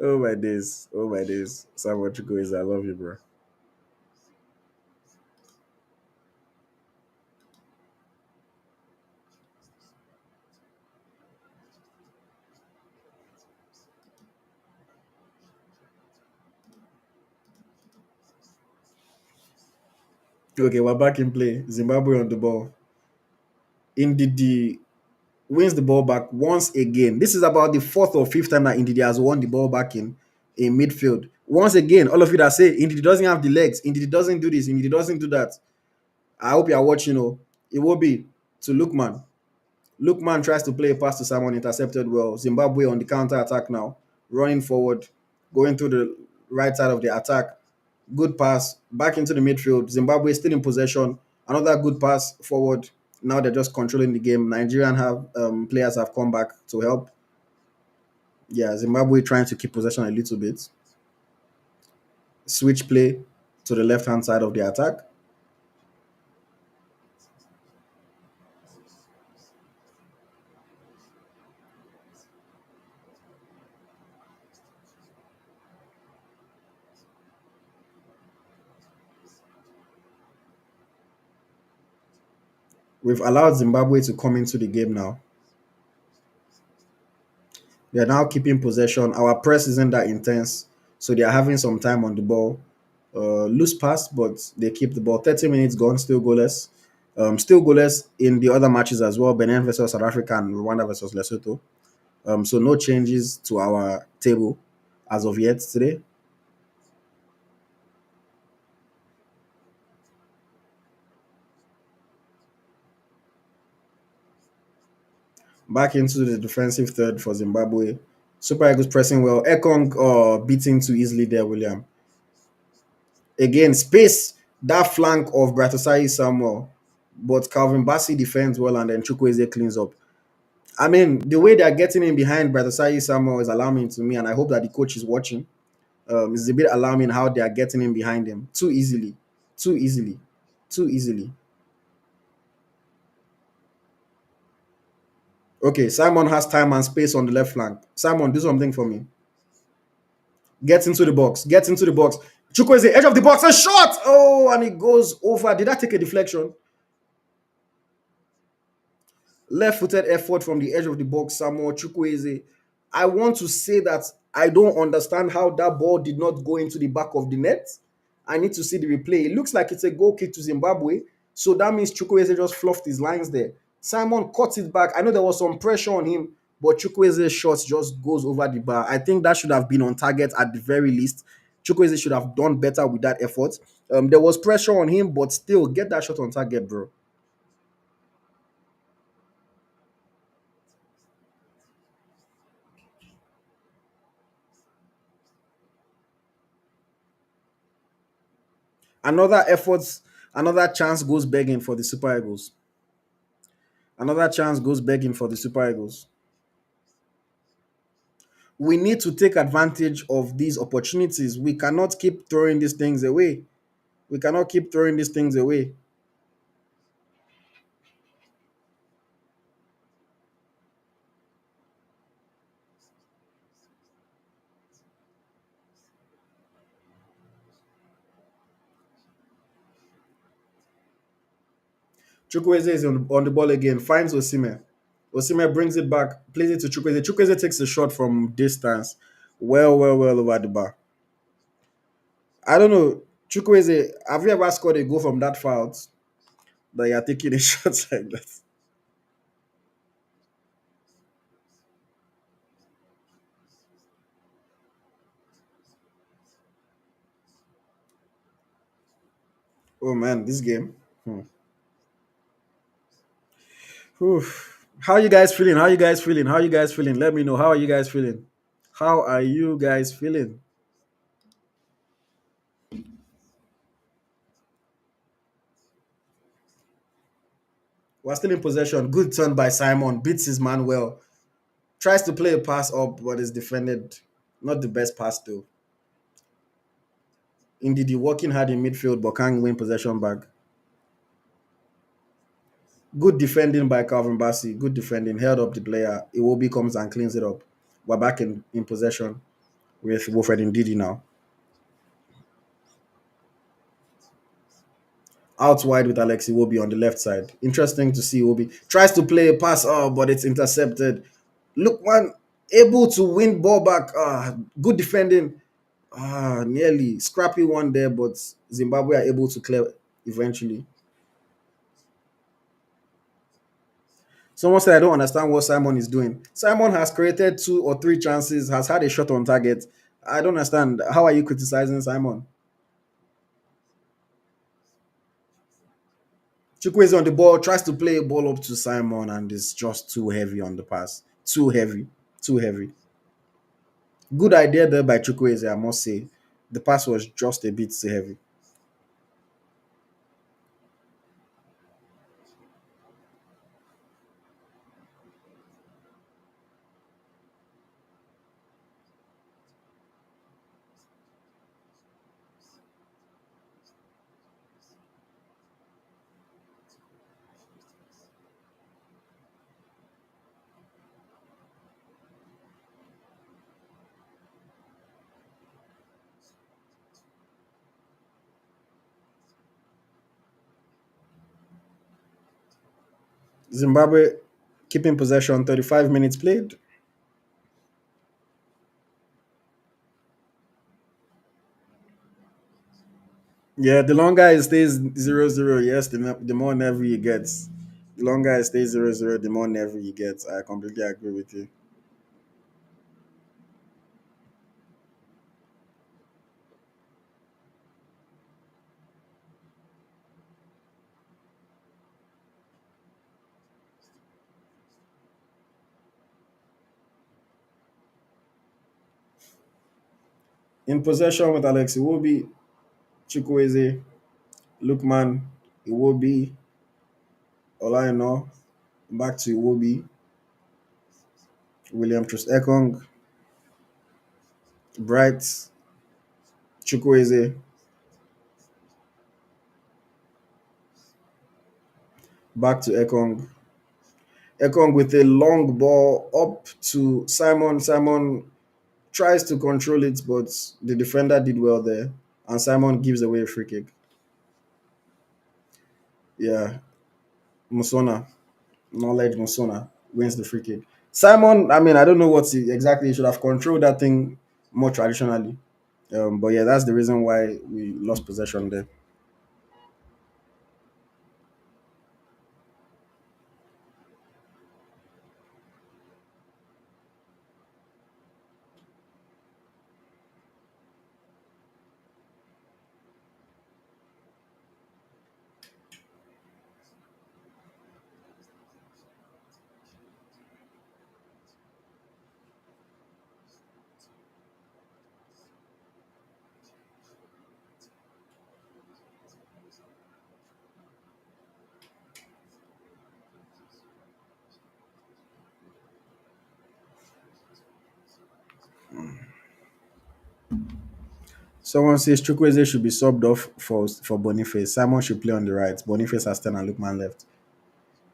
Oh my days. Oh my days. Samuel Chukwueze, I love you, bro. Okay, we're back in play. Zimbabwe on the ball. Ndidi wins the ball back once again. This is about the fourth or fifth time that Ndidi has won the ball back in midfield. Once again, all of you that say Ndidi doesn't have the legs, Ndidi doesn't do this, Ndidi doesn't do that. I hope you are watching. It will be to Lukman. Lukman tries to play a pass to someone intercepted well. Zimbabwe on the counter attack now, running forward, going through the right side of the attack. Good pass back into the midfield. Zimbabwe still in possession. Another good pass forward. Now they're just controlling the game. Nigerian have players have come back to help. Yeah, Zimbabwe trying to keep possession a little bit. Switch play to the left hand side of the attack. We've allowed Zimbabwe to come into the game now. They are now keeping possession. Our press isn't that intense, so they are having some time on the ball. Loose pass, but they keep the ball. 30 minutes gone, still goalless. Still goalless in the other matches as well. Benin versus South Africa and Rwanda versus Lesotho. So no changes to our table as of yet today. Back into the defensive third for Zimbabwe. Super Eagles pressing well. Ekong beating too easily there, William. Again, space that flank of Bratasai Samuel, but Calvin Bassi defends well and then Chukwueze cleans up. I mean, the way they're getting in behind Bratasai Samuel is alarming to me, and I hope that the coach is watching. It's a bit alarming how they are getting in behind him too easily, too easily, too easily. Okay, Simon has time and space on the left flank. Simon, do something for me. Get into the box. Get into the box. Chukwueze, edge of the box, a shot! Oh, and it goes over. Did I take a deflection? Left-footed effort from the edge of the box, Samuel Chukwueze. I want to say that I don't understand how that ball did not go into the back of the net. I need to see the replay. It looks like it's a goal kick to Zimbabwe, so that means Chukwueze just fluffed his lines there. Simon cut it back. I know there was some pressure on him, but Chukwueze's shot just goes over the bar. I think that should have been on target at the very least. Chukwueze should have done better with that effort. There was pressure on him, but still, get that shot on target, bro. Another effort, another chance goes begging for the Super Eagles. Another chance goes begging for the Super Eagles. We need to take advantage of these opportunities. We cannot keep throwing these things away. We cannot keep throwing these things away. Chukwueze is on the ball again, finds Osime. Osime brings it back, plays it to Chukwueze. Chukwueze takes a shot from distance. Well over the bar. I don't know. Chukwueze, have you ever scored a goal from that far out that you're taking a shot like that? Oh man, this game. Hmm. Whew. How you guys feeling? How you guys feeling? How you guys feeling? Let me know. How are you guys feeling? How are you guys feeling? We're still in possession. Good turn by Simon. Beats his man well. Tries to play a pass up, but is defended. Not the best pass though. Indeed, he working hard in midfield, but can't win possession back. Good defending by Calvin Bassi. Good defending. Held up the player. Iwobi comes and cleans it up. We're back in possession with Wilfred Ndidi now. Out wide with Alex Iwobi on the left side. Interesting to see Iwobi. Tries to play a pass, but it's intercepted. Look, man, able to win ball back. Good defending. Nearly. Scrappy one there, but Zimbabwe are able to clear eventually. Someone said, I don't understand what Simon is doing. Simon has created two or three chances, has had a shot on target. I don't understand. How are you criticizing Simon? Chukwueze on the ball, tries to play a ball up to Simon, and is just too heavy on the pass. Too heavy. Too heavy. Good idea there by Chukwueze, I must say. The pass was just a bit too heavy. Zimbabwe keeping possession, 35 minutes played. Yeah, the longer it stays 0-0, yes, the more nervy it gets. The longer it stays 0-0, the more nervy it gets. I completely agree with you. In possession with Alex Iwobi, Chukwueze, Lukman, Iwobi, Olaino, back to Iwobi, William Trust Ekong, Bright, Chukwueze, back to Ekong. Ekong with a long ball up to Simon. Simon tries to control it, but the defender did well there. And Simon gives away a free kick. Yeah, Musona, knowledge Musona wins the free kick. Simon, I mean, I don't know what exactly he should have controlled that thing more traditionally. But yeah, that's the reason why we lost possession there. Someone says Chukwueze should be subbed off for Boniface. Simon should play on the right. Boniface has 10 and Lukman left.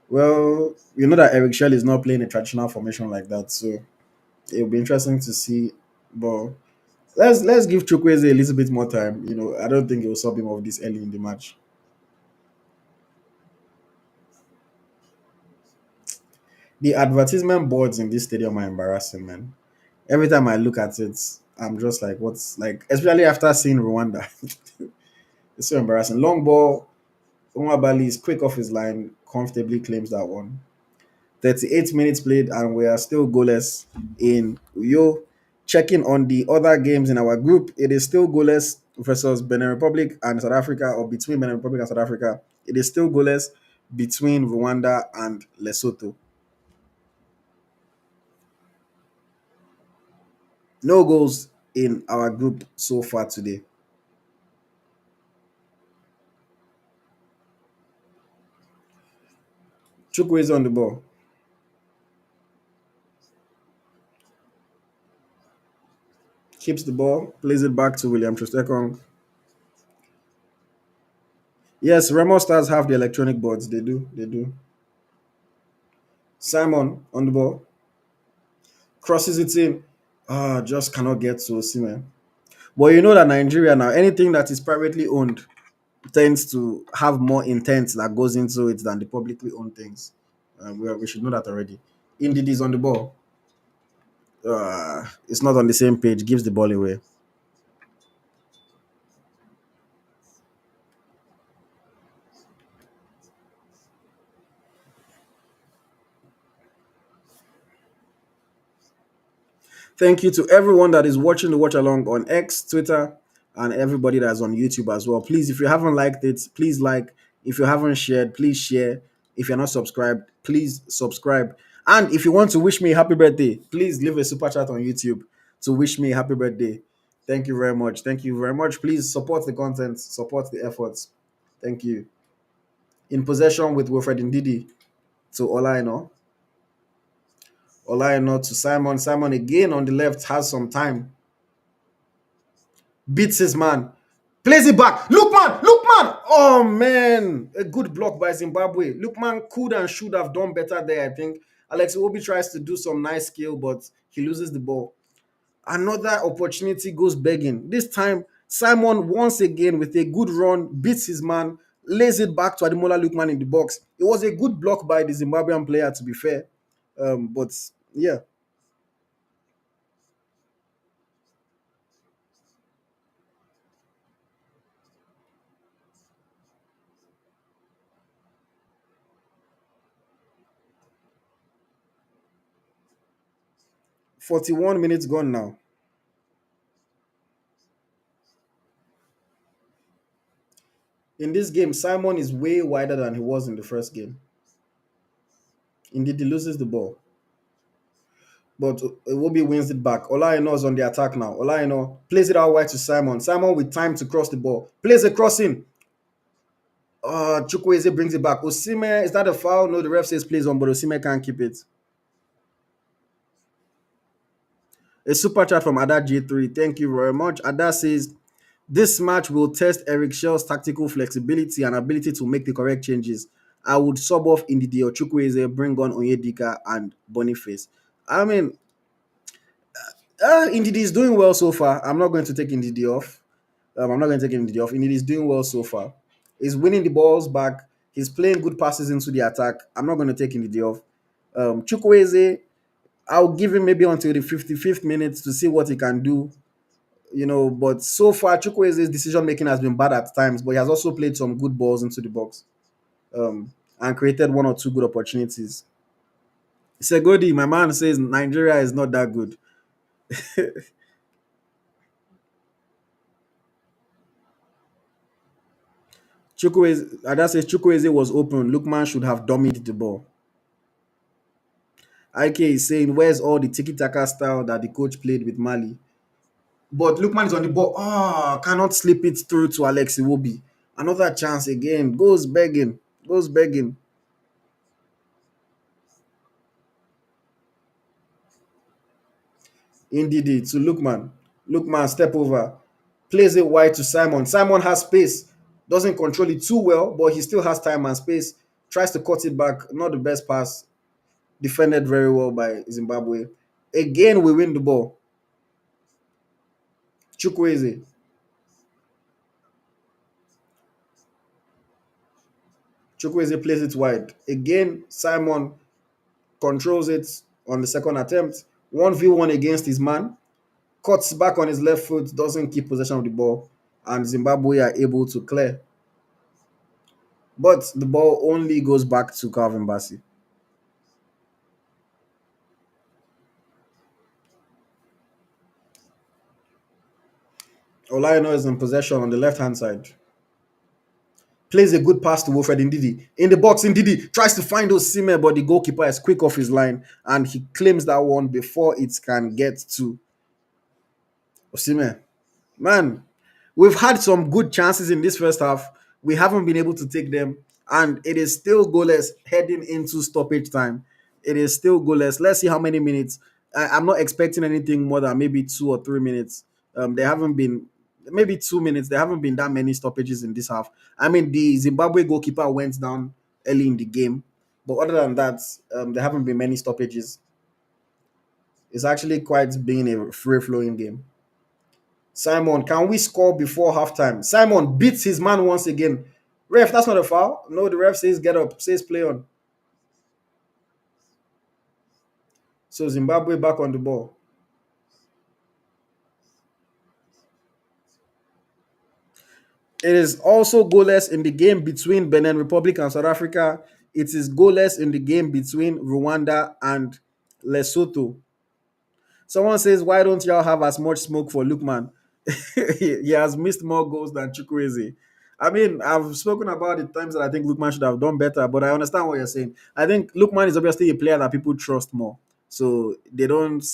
Well, you know that Eric Shell is not playing a traditional formation like that, so it'll be interesting to see. But let's give Chukwueze a little bit more time. I don't think he'll sub him off this early in the match. The advertisement boards in this stadium are embarrassing, man. Every time I look at it, I'm just like, what's like, especially after seeing Rwanda. It's so embarrassing. Long ball, Bali is quick off his line, comfortably claims that one. 38 minutes played, and we are still goalless in Uyo. Checking on the other games in our group, it is still goalless versus Benin Republic and South Africa, or between Benin Republic and South Africa. It is still goalless between Rwanda and Lesotho. No goals in our group so far today. Chukwu is on the ball, keeps the ball, plays it back to William Trostekong. Yes, Remo Stars have the electronic boards. They do. They do. Simon on the ball, crosses it in. Just cannot get to Osimhen. But you know that Nigeria now, anything that is privately owned tends to have more intent that goes into it than the publicly owned things. We should know that already. Indeed is on the ball. It's not on the same page. Gives the ball away. Thank you to everyone that is watching the watch along on X, Twitter, and everybody that's on YouTube as well. Please, if you haven't liked it, please like. If you haven't shared, please share. If you're not subscribed, please subscribe. And if you want to wish me a happy birthday, please leave a super chat on YouTube to wish me a happy birthday. Thank you very much. Thank you very much. Please support the content, support the efforts. Thank you. In possession with Wilfred Ndidi to Olaino. Olaino to Simon. Simon again on the left has some time. Beats his man. Plays it back. Lookman! Lookman! Oh man. A good block by Zimbabwe. Lookman could and should have done better there, I think. Alex Iwobi tries to do some nice skill, but he loses the ball. Another opportunity goes begging. This time, Simon once again with a good run, beats his man, lays it back to Ademola Lookman in the box. It was a good block by the Zimbabwean player, to be fair. But yeah, 41 minutes gone now. In this game, Simon is way wider than he was in the first game. Indeed, he loses the ball. But Iwobi wins it back. Olaino is on the attack now. Olaino plays it out wide to Simon. Simon with time to cross the ball. Plays a crossing. Chukwueze brings it back. Osime, is that a foul? No, the ref says plays on, but Osime can't keep it. A super chat from Ada J3. Thank you very much. Ada says, this match will test Eric Shell's tactical flexibility and ability to make the correct changes. I would sub off Indidi or Chukwueze, bring on Onyedika and Boniface. I mean, Indidi is doing well so far. I'm not going to take Indidi off. I'm not going to take Ndidi off. Ndidi is doing well so far. He's winning the balls back. He's playing good passes into the attack. I'm not going to take Ndidi off. Chukwueze, I'll give him maybe until the 55th minute to see what he can do. But so far, Chukwueze's decision making has been bad at times, but he has also played some good balls into the box and created one or two good opportunities. Segodi, my man says Nigeria is not that good. Ada says Chukwueze was open. Lookman should have dummied the ball. IK is saying, where's all the tiki-taka style that the coach played with Mali? But Lookman is on the ball. Cannot slip it through to Alex Iwobi. Another chance again. Goes begging. Goes begging. Indeed, to Lookman. Lookman, step over. Plays it wide to Simon. Simon has space. Doesn't control it too well, but he still has time and space. Tries to cut it back. Not the best pass. Defended very well by Zimbabwe. Again, we win the ball. Chukwueze. Chukwueze plays it wide. Again, Simon controls it on the second attempt. 1v1 against his man. Cuts back on his left foot. Doesn't keep possession of the ball. And Zimbabwe are able to clear. But the ball only goes back to Calvin Bassey. Olaino is in possession on the left-hand side. Plays a good pass to Wilfred Ndidi. In the box, Ndidi tries to find Osimhen, but the goalkeeper is quick off his line, and he claims that one before it can get to Osimhen. Man, we've had some good chances in this first half. We haven't been able to take them, and it is still goalless heading into stoppage time. It is still goalless. Let's see how many minutes. I'm not expecting anything more than maybe 2 or 3 minutes. There haven't been maybe 2 minutes. There haven't been that many stoppages in this half. I mean, the Zimbabwe goalkeeper went down early in the game, but other than that, there haven't been many stoppages. It's actually quite being a free-flowing game. Simon, can we score before halftime? Simon beats his man once again. Ref, that's not a foul. No, the ref says get up, says play on. So Zimbabwe back on the ball. It is also goalless in the game between Benin Republic and South Africa. It is goalless in the game between Rwanda and Lesotho. Someone says, why don't y'all have as much smoke for Lookman? He has missed more goals than Chukwueze. I mean, I've spoken about the times that I think Lookman should have done better, but I understand what you're saying. I think Lookman is obviously a player that people trust more. So they don't,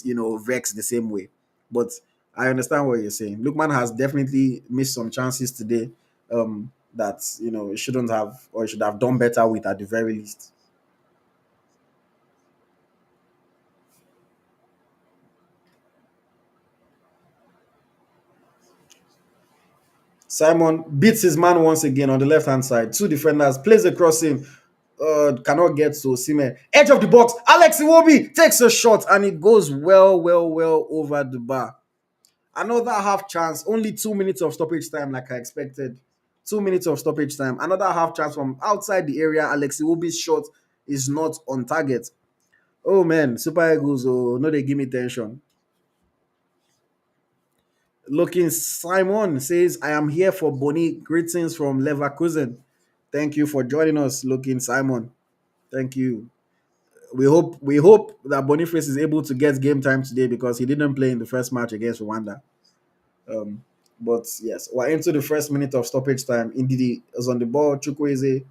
vex the same way. But I understand what you're saying. Lookman has definitely missed some chances today that he shouldn't have, or he should have done better with at the very least. Simon beats his man once again on the left hand side. Two defenders, plays a crossing, cannot get to Osimhen. Edge of the box, Alex Iwobi takes a shot and it goes well, well, well over the bar. Another half chance, only 2 minutes of stoppage time, like I expected. 2 minutes of stoppage time. Another half chance from outside the area. Alex Iwobi's shot is not on target. Oh man, Super Eagles, oh no, they give me tension. Looking, Simon says, I am here for Bonnie. Greetings from Leverkusen. Thank you for joining us, Looking Simon. Thank you. We hope that Boniface is able to get game time today because he didn't play in the first match against Rwanda. Um, but yes, we're into the first minute of stoppage time. Indeed, is on the ball. Chukwueze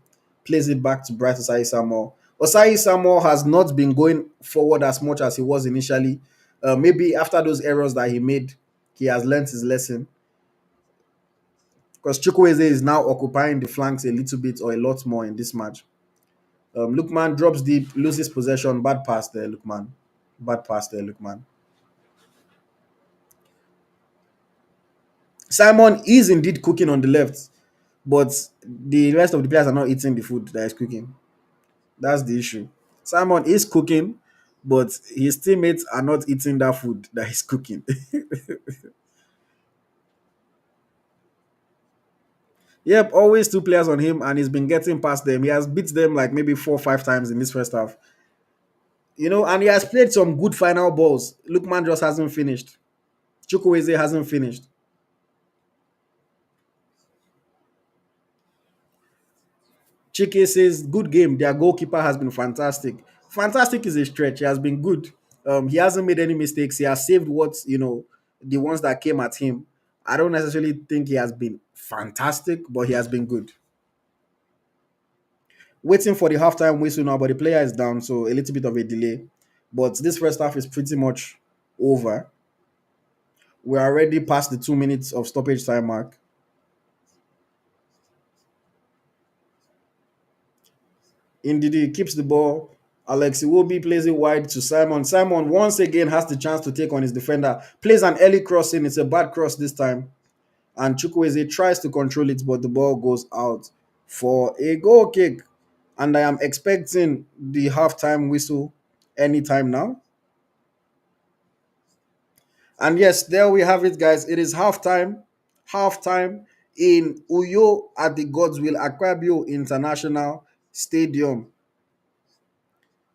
plays it back to Bright Osai Samuel. Osai Samuel has not been going forward as much as he was initially. Maybe after those errors that he made, he has learned his lesson because Chukwueze is now occupying the flanks a little bit or a lot more in this match. Lookman drops deep, loses possession. Bad pass there, Lookman. Bad pass there, Lookman. Simon is indeed cooking on the left, but the rest of the players are not eating the food that is cooking. That's the issue. Simon is cooking, but his teammates are not eating that food that he's cooking. Yep, always two players on him, and he's been getting past them. He has beat them like maybe 4 or 5 times in this first half. And he has played some good final balls. Lookman just hasn't finished. Chukwueze hasn't finished. Chike says, good game. Their goalkeeper has been fantastic. Fantastic is a stretch. He has been good. He hasn't made any mistakes. He has saved the ones that came at him. I don't necessarily think he has been fantastic, but he has been good. Waiting for the halftime whistle now, but the player is down, so a little bit of a delay. But this first half is pretty much over. We're already past the 2 minutes of stoppage time mark. Ndidi keeps the ball. Alex Iwobi plays it wide to Simon. Simon once again has the chance to take on his defender. Plays an early crossing. It's a bad cross this time. And Chukwueze tries to control it, but the ball goes out for a goal kick. And I am expecting the halftime whistle anytime now. And yes, there we have it, guys. It is halftime. Halftime in Uyo at the Godswill Akpabio International Stadium.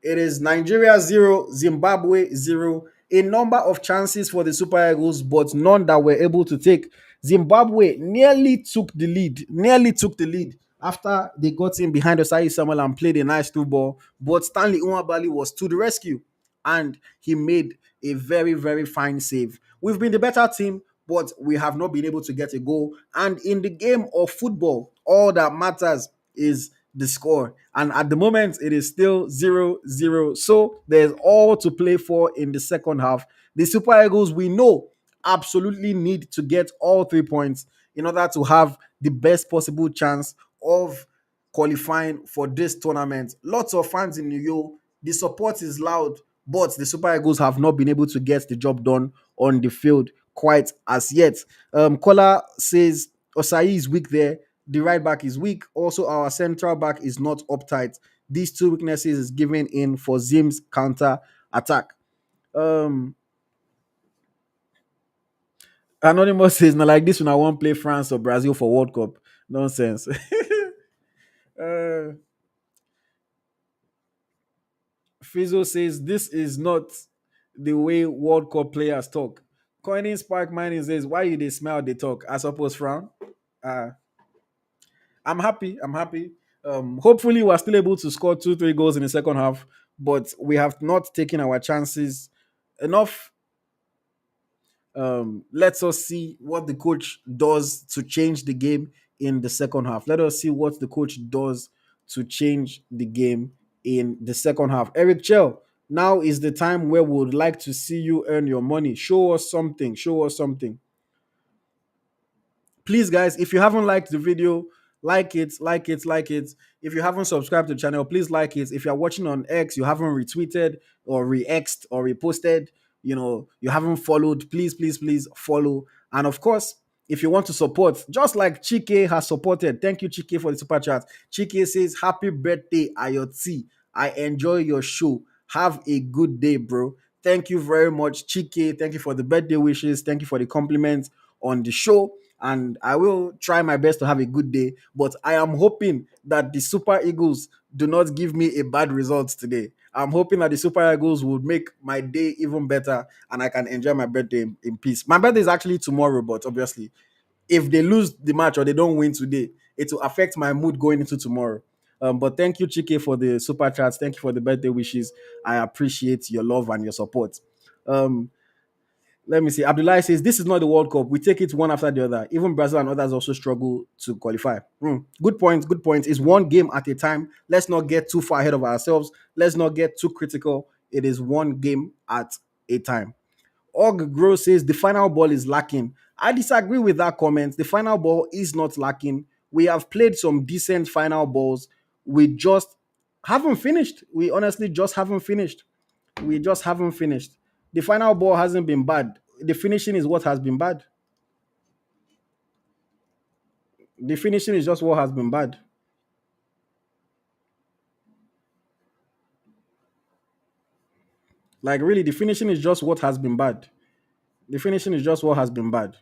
It is Nigeria 0, Zimbabwe 0. A number of chances for the Super Eagles, but none that were able to take. Zimbabwe nearly took the lead after they got in behind Osai Samuel and played a nice through ball. But Stanley Nwabali was to the rescue and he made a very, very fine save. We've been the better team, but we have not been able to get a goal. And in the game of football, all that matters is the score. And at the moment, it is still 0-0. So there's all to play for in the second half. The Super Eagles, we know, absolutely need to get all 3 points in order to have the best possible chance of qualifying for this tournament. Lots of fans in New York. The support is loud, but the Super Eagles have not been able to get the job done on the field quite as yet. Kola says Osai is weak there. The right back is weak. Also, our central back is not uptight. These two weaknesses is given in for Zim's counter attack. Um, Anonymous says, "Not like this when I won't play France or Brazil for World Cup. Nonsense." uh, Fizo says, "This is not the way World Cup players talk." Coining Spark Mining says, "Why you they smile they talk?" I suppose frown. Uh, I'm happy. I'm happy. Hopefully, we're still able to score 2, 3 goals in the second half, but we have not taken our chances enough. Let us see what the coach does to change the game in the second half. Let us see what the coach does to change the game in the second half. Eric Chell, Now is the time where we would like to see you earn your money. Show us something. Show us something. Please, guys, if you haven't liked the video, like it, like it, like it. If you haven't subscribed to the channel, please like it. If you're watching on X, you haven't retweeted or re-xed or reposted, you haven't followed, please, please, please follow. And of course, if you want to support, just like Chike has supported, thank you, Chike, for the super chat. Chike says, "Happy birthday, AyoT. I enjoy your show. Have a good day, bro." Thank you very much, Chike. Thank you for the birthday wishes. Thank you for the compliments on the show. And I will try my best to have a good day. But I am hoping that the Super Eagles do not give me a bad result today. I'm hoping that the Super Eagles would make my day even better and I can enjoy my birthday in peace. My birthday is actually tomorrow, but obviously, if they lose the match or they don't win today, it will affect my mood going into tomorrow. But thank you, Chike, for the super chats. Thank you for the birthday wishes. I appreciate your love and your support. Um, let me see. Abdullah says, "This is not the World Cup. We take it one after the other. Even Brazil and others also struggle to qualify." Good point. Good point. It's one game at a time. Let's not get too far ahead of ourselves. Let's not get too critical. It is one game at a time. Og Gross says, "The final ball is lacking." I disagree with that comment. The final ball is not lacking. We have played some decent final balls. We just haven't finished. We honestly just haven't finished. We just haven't finished. The final ball hasn't been bad. The finishing is what has been bad. The finishing is just what has been bad. Like, really, the finishing is just what has been bad. The finishing is just what has been bad.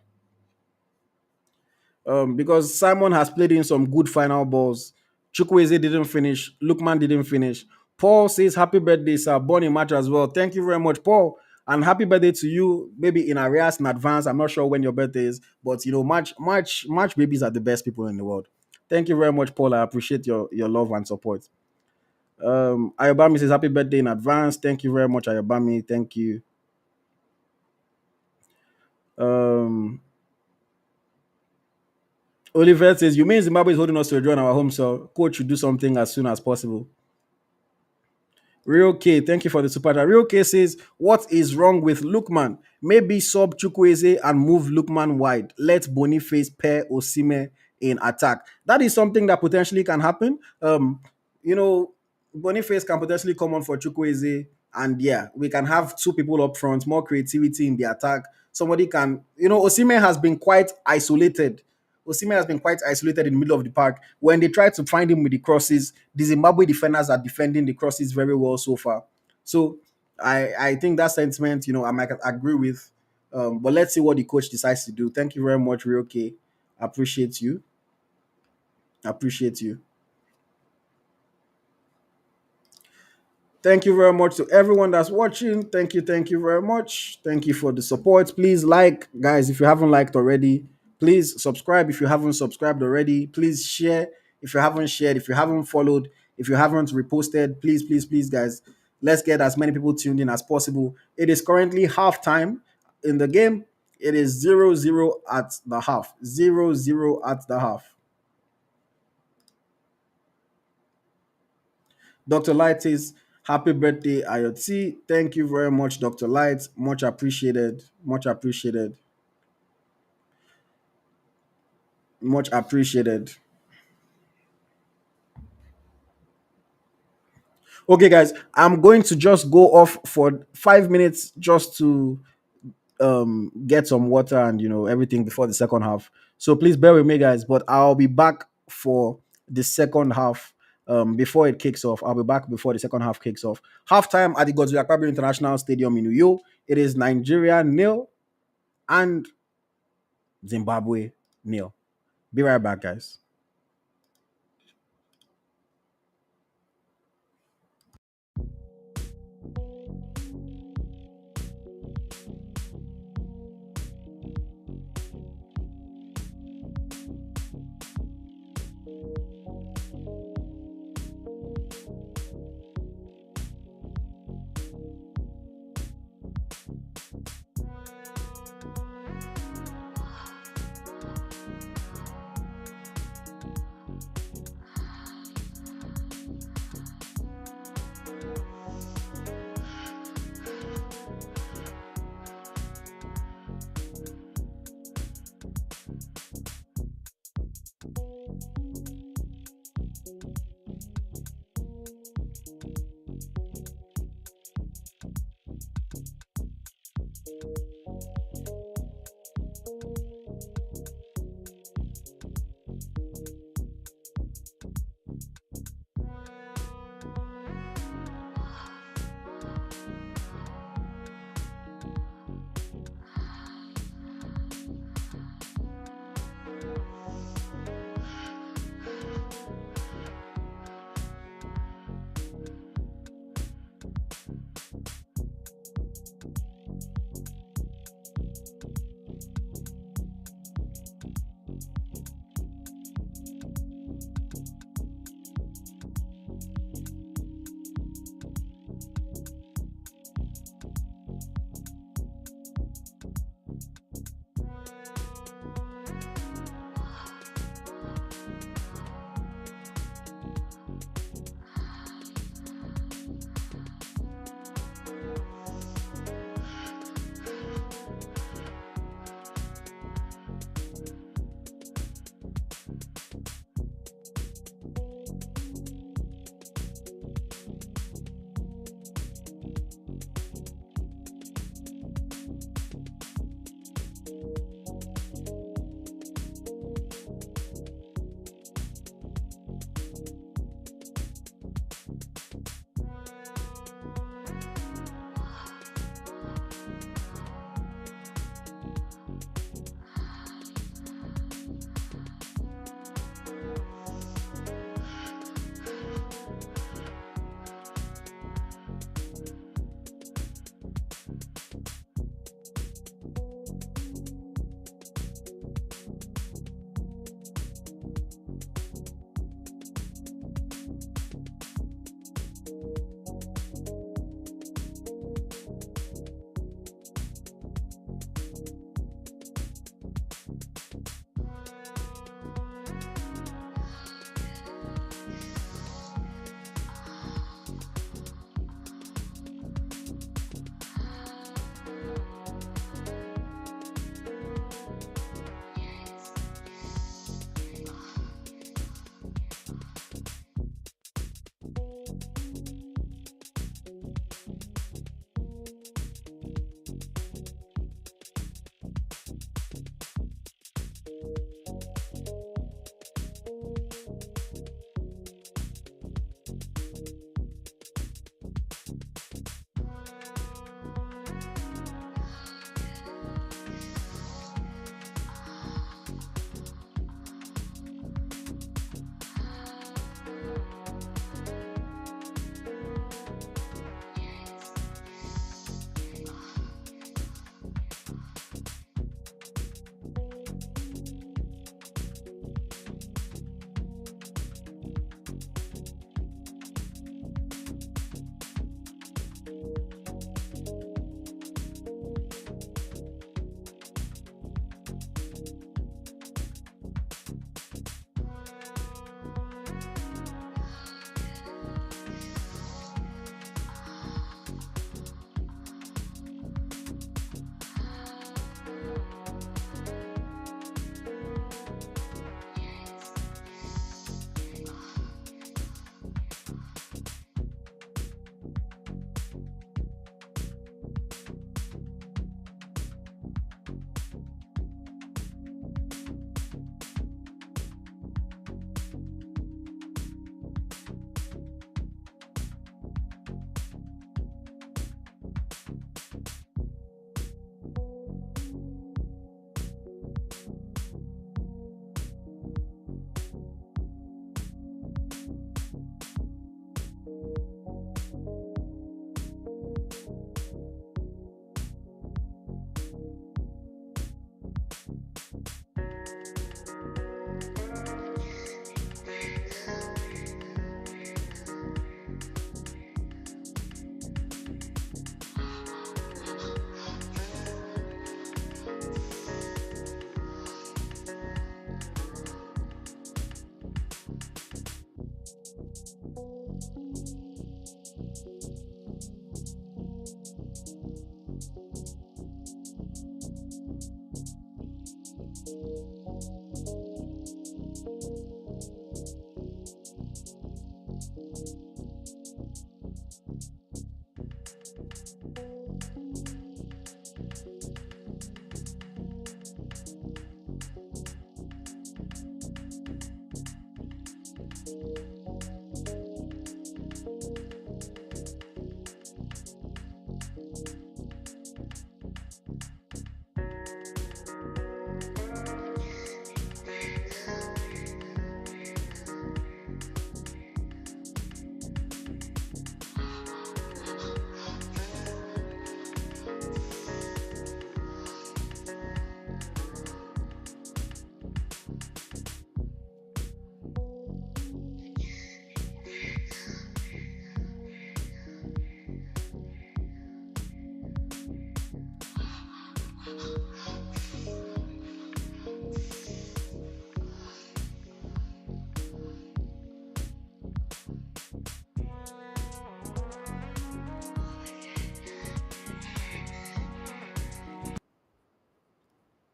Because Simon has played in some good final balls. Chukwueze didn't finish. Lukman didn't finish. Paul says, "Happy birthday, sir. Born in March as well." Thank you very much, Paul. And happy birthday to you. Maybe in arrears in advance. I'm not sure when your birthday is, but March babies are the best people in the world. Thank you very much, Paul. I appreciate your love and support. Ayobami says, "Happy birthday in advance." Thank you very much, Ayobami. Thank you. Um, Oliver says, "You mean Zimbabwe is holding us to a draw in our home, so coach should do something as soon as possible." Real K, thank you for the super chat. Real K says, "What is wrong with Lukman? Maybe sub Chukwueze and move Lukman wide. Let Boniface pair Osime in attack." That is something that potentially can happen. You know, Boniface can potentially come on for Chukwueze, and yeah, we can have two people up front, more creativity in the attack. Somebody can, Osime has been quite isolated. Osimhen has been quite isolated in the middle of the park. When they try to find him with the crosses, the Zimbabwe defenders are defending the crosses very well so far. So I think that sentiment, I might agree with. But let's see what the coach decides to do. Thank you very much, Ryoke. Appreciate you. Appreciate you. Thank you very much to everyone that's watching. Thank you very much. Thank you for the support. Please like, guys, if you haven't liked already. Please subscribe if you haven't subscribed already. Please share if you haven't shared, if you haven't followed, if you haven't reposted. Please, please, please, guys, let's get as many people tuned in as possible. It is currently halftime in the game. It is 0-0 at the half. 0-0 at the half. Dr. Light says, "Happy birthday, AyoT." Thank you very much, Dr. Light. Much appreciated. Much appreciated. Much appreciated. Okay, guys, I'm going to just go off for 5 minutes just to get some water and everything before the second half. So please bear with me, guys. But I'll be back for the second half. Before it kicks off, I'll be back before the second half kicks off. Halftime at the Godzilla Akpabio International Stadium in Uyo. It is Nigeria nil and Zimbabwe nil. Be right back, guys.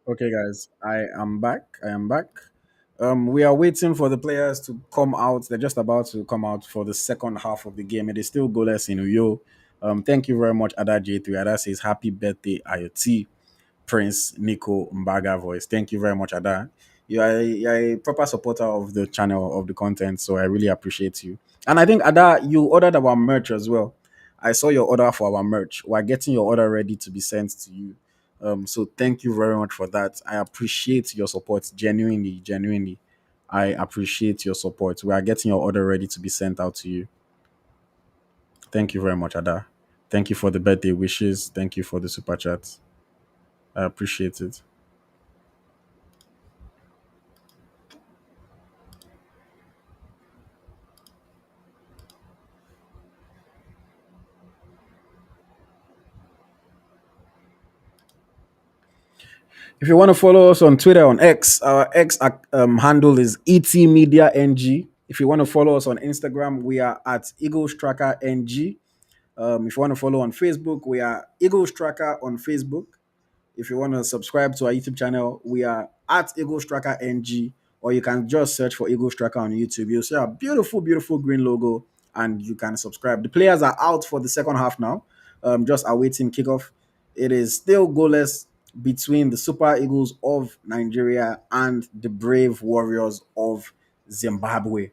Okay, guys, I am back. I am back. We are waiting for the players to come out. They're just about to come out for the second half of the game. It is still goalless in Uyo. Thank you very much, Ada J3. Ada says happy birthday, AyoT. Prince Nico Mbaga voice. Thank you very much, Ada. You're a proper supporter of the channel, of the content, so I really appreciate you. And I think, Ada, you ordered our merch as well. I saw your order for our merch. We're getting your order ready to be sent to you. So thank you very much for that. I appreciate your support, genuinely, genuinely. I appreciate your support. We are getting your order ready to be sent out to you. Thank you very much, Ada. Thank you for the birthday wishes. Thank you for the super chat. I appreciate it. If you want to follow us on Twitter, on X, our X handle is ETMediaNG. If you want to follow us on Instagram, we are at Eagles Tracker NG. If you want to follow on Facebook, we are Eagles Tracker on Facebook. If you want to subscribe to our YouTube channel, we are at Eagles Tracker NG, or you can just search for Eagles Tracker on YouTube. You'll see a beautiful, beautiful green logo, and you can subscribe. The players are out for the second half now, just awaiting kickoff. It is still goalless between the Super Eagles of Nigeria and the Brave Warriors of Zimbabwe.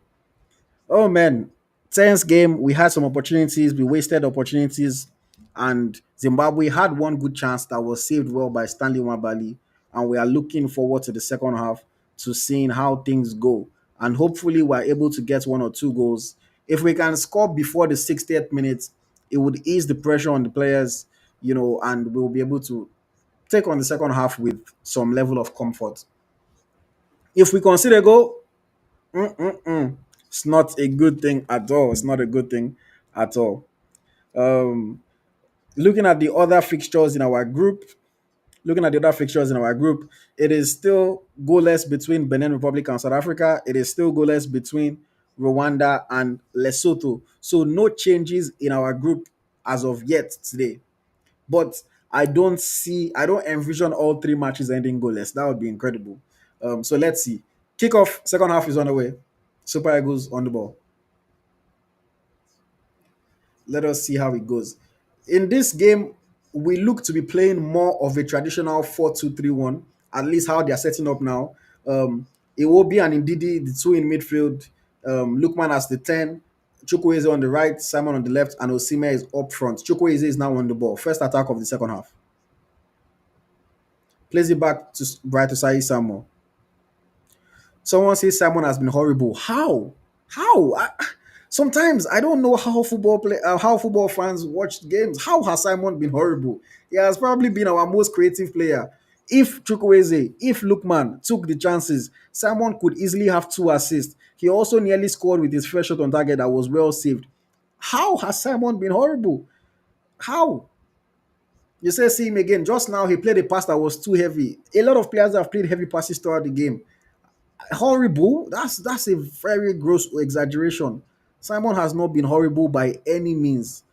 Oh man, tense game. We had some opportunities, we wasted opportunities, and Zimbabwe had one good chance that was saved well by Stanley Wabali. And we are looking forward to the second half to seeing how things go. And hopefully, we're able to get one or two goals. If we can score before the 60th minute, it would ease the pressure on the players, and we'll be able to take on the second half with some level of comfort. If we consider a goal, it's not a good thing at all. It's not a good thing at all. Um, looking at the other fixtures in our group, it is still goalless between Benin Republic and South Africa. It is still goalless between Rwanda and Lesotho. So no changes in our group as of yet today. But I don't envision all three matches ending goalless. That would be incredible. So let's see. Kickoff, second half is on the way. Super Eagles on the ball. Let us see how it goes. In this game, we look to be playing more of a traditional 4-2-3-1. At least how they are setting up now. It will be an Ndidi, the two in midfield. Lukman as the 10. Chukwueze on the right, Simon on the left, and Osime is up front. Chukwueze is now on the ball. First attack of the second half. Plays it back to Bright Osai Samuel. Someone says Simon has been horrible. How? How? Sometimes I don't know how football fans watch games. How has Simon been horrible? He has probably been our most creative player. If Chukwueze, if Lukman took the chances, Simon could easily have two assists. He also nearly scored with his first shot on target that was well saved. How has Simon been horrible? How? You say see him again. Just now he played a pass that was too heavy. A lot of players have played heavy passes throughout the game. Horrible? That's a very gross exaggeration. Simon has not been horrible by any means.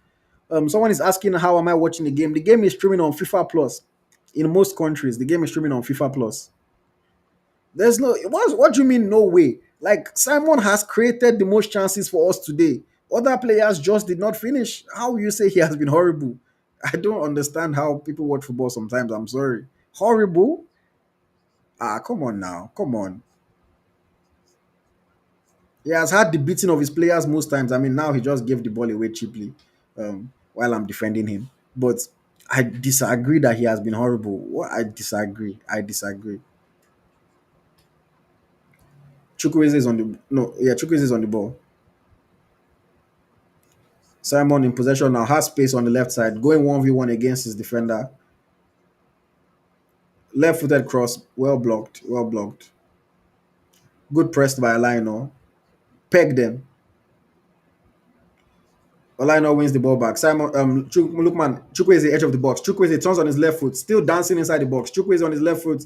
Someone is asking how am I watching the game? The game is streaming on FIFA Plus. In most countries, the game is streaming on FIFA Plus. There's no what do you mean no way? Like Simon has created the most chances for us today. Other players just did not finish. How you say he has been horrible? I don't understand how people watch football sometimes. I'm sorry. Horrible? Ah, come on now. Come on. He has had the beating of his players most times. I mean, now he just gave the ball away cheaply while I'm defending him. But I disagree that he has been horrible. What I disagree. I disagree. Chukwueze is on the no, yeah, Chukwueze is on the ball. Simon in possession now has space on the left side, going 1v1 against his defender. Left-footed cross, well blocked, well blocked. Good pressed by Alino. Peg them. Olino wins the ball back. Simon, Lukman, Chukwueze edge of the box. Chukwueze turns on his left foot, still dancing inside the box. Chukwueze on his left foot,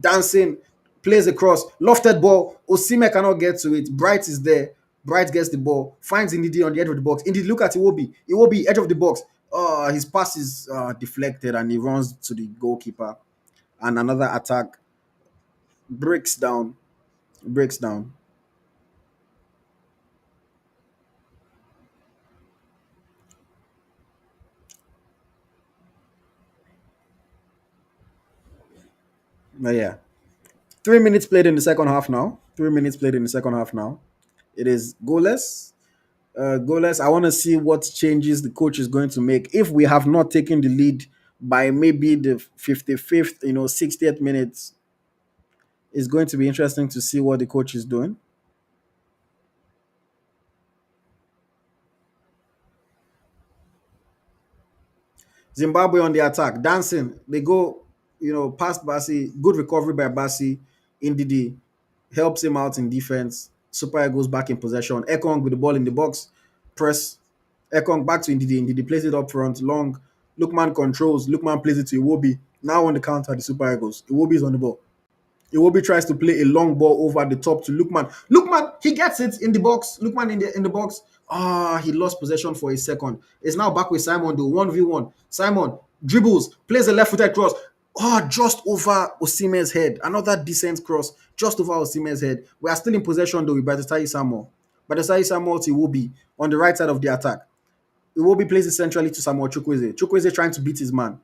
dancing, plays a cross, lofted ball. Osime cannot get to it. Bright is there. Bright gets the ball, finds Ndidi on the edge of the box. Ndidi, look at Iwobi. Iwobi, edge of the box. His pass is deflected and he runs to the goalkeeper. and another attack breaks down. Breaks down. But yeah, 3 minutes played in the second half now. 3 minutes played in the second half now. It is goalless. Goalless. I want to see what changes the coach is going to make if we have not taken the lead by maybe the 55th, 60th minutes. It's going to be interesting to see what the coach is doing. Zimbabwe on the attack, dancing. They go, past Basi. Good recovery by Basi. Indidi helps him out in defense. Super goes back in possession. Ekong with the ball in the box. Press. Ekong back to Indidi. Indidi plays it up front. Long. Lookman controls. Lookman plays it to Iwobi. Now on the counter, the Super Eagles. Iwobi is on the ball. Iwobi tries to play a long ball over the top to Lookman. Lookman, he gets it in the box. Lookman in the box. He lost possession for a second. It's now back with Simon, the 1v1. Simon dribbles, plays a left-footed cross. Just over Osimhen's head. Another decent cross, just over Osimhen's head. We are still in possession though with Batatai Samuel. Batatai Samuel to Iwobi on the right side of the attack. Iwobi plays it centrally to Samuel Chukwueze. Chukwueze trying to beat his man.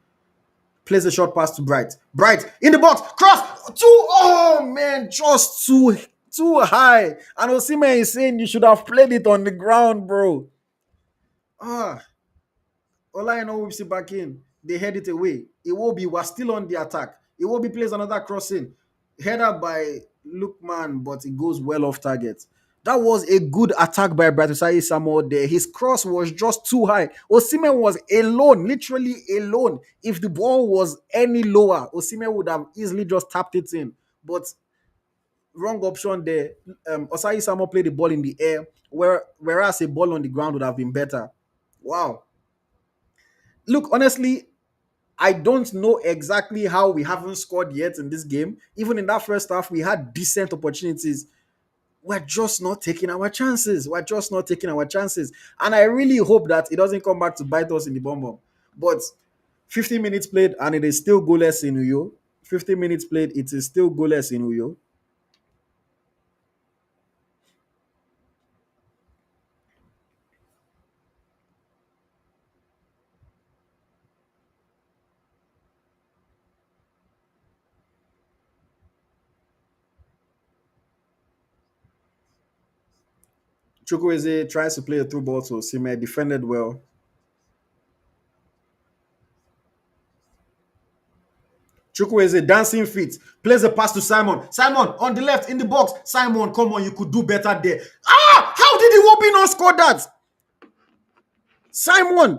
Plays a short pass to Bright. Bright in the box. Cross. Oh man, just too high. And Osimhen is saying you should have played it on the ground, bro. Ah, Olaino whips it back in. They head it away. Iwobi was still on the attack. Iwobi plays another crossing. Header by Lookman, but it goes well off target. That was a good attack by Bratusai Samuel there. His cross was just too high. Osimhen was alone, literally alone. If the ball was any lower, Osimhen would have easily just tapped it in. But wrong option there. Osai Samuel played the ball in the air, whereas a ball on the ground would have been better. Wow. Look, honestly, I don't know exactly how we haven't scored yet in this game. Even in that first half, we had decent opportunities. We're just not taking our chances. We're just not taking our chances. And I really hope that it doesn't come back to bite us in the bum. But 50 minutes played and it is still goalless in Uyo. 50 minutes played, it is still goalless in Uyo. Chukwueze tries to play a through ball to Osimhen, defended well. Chukwueze dancing feet, plays a pass to Simon. Simon on the left in the box. Simon, come on, you could do better there. How did Iwobi not score that? Simon,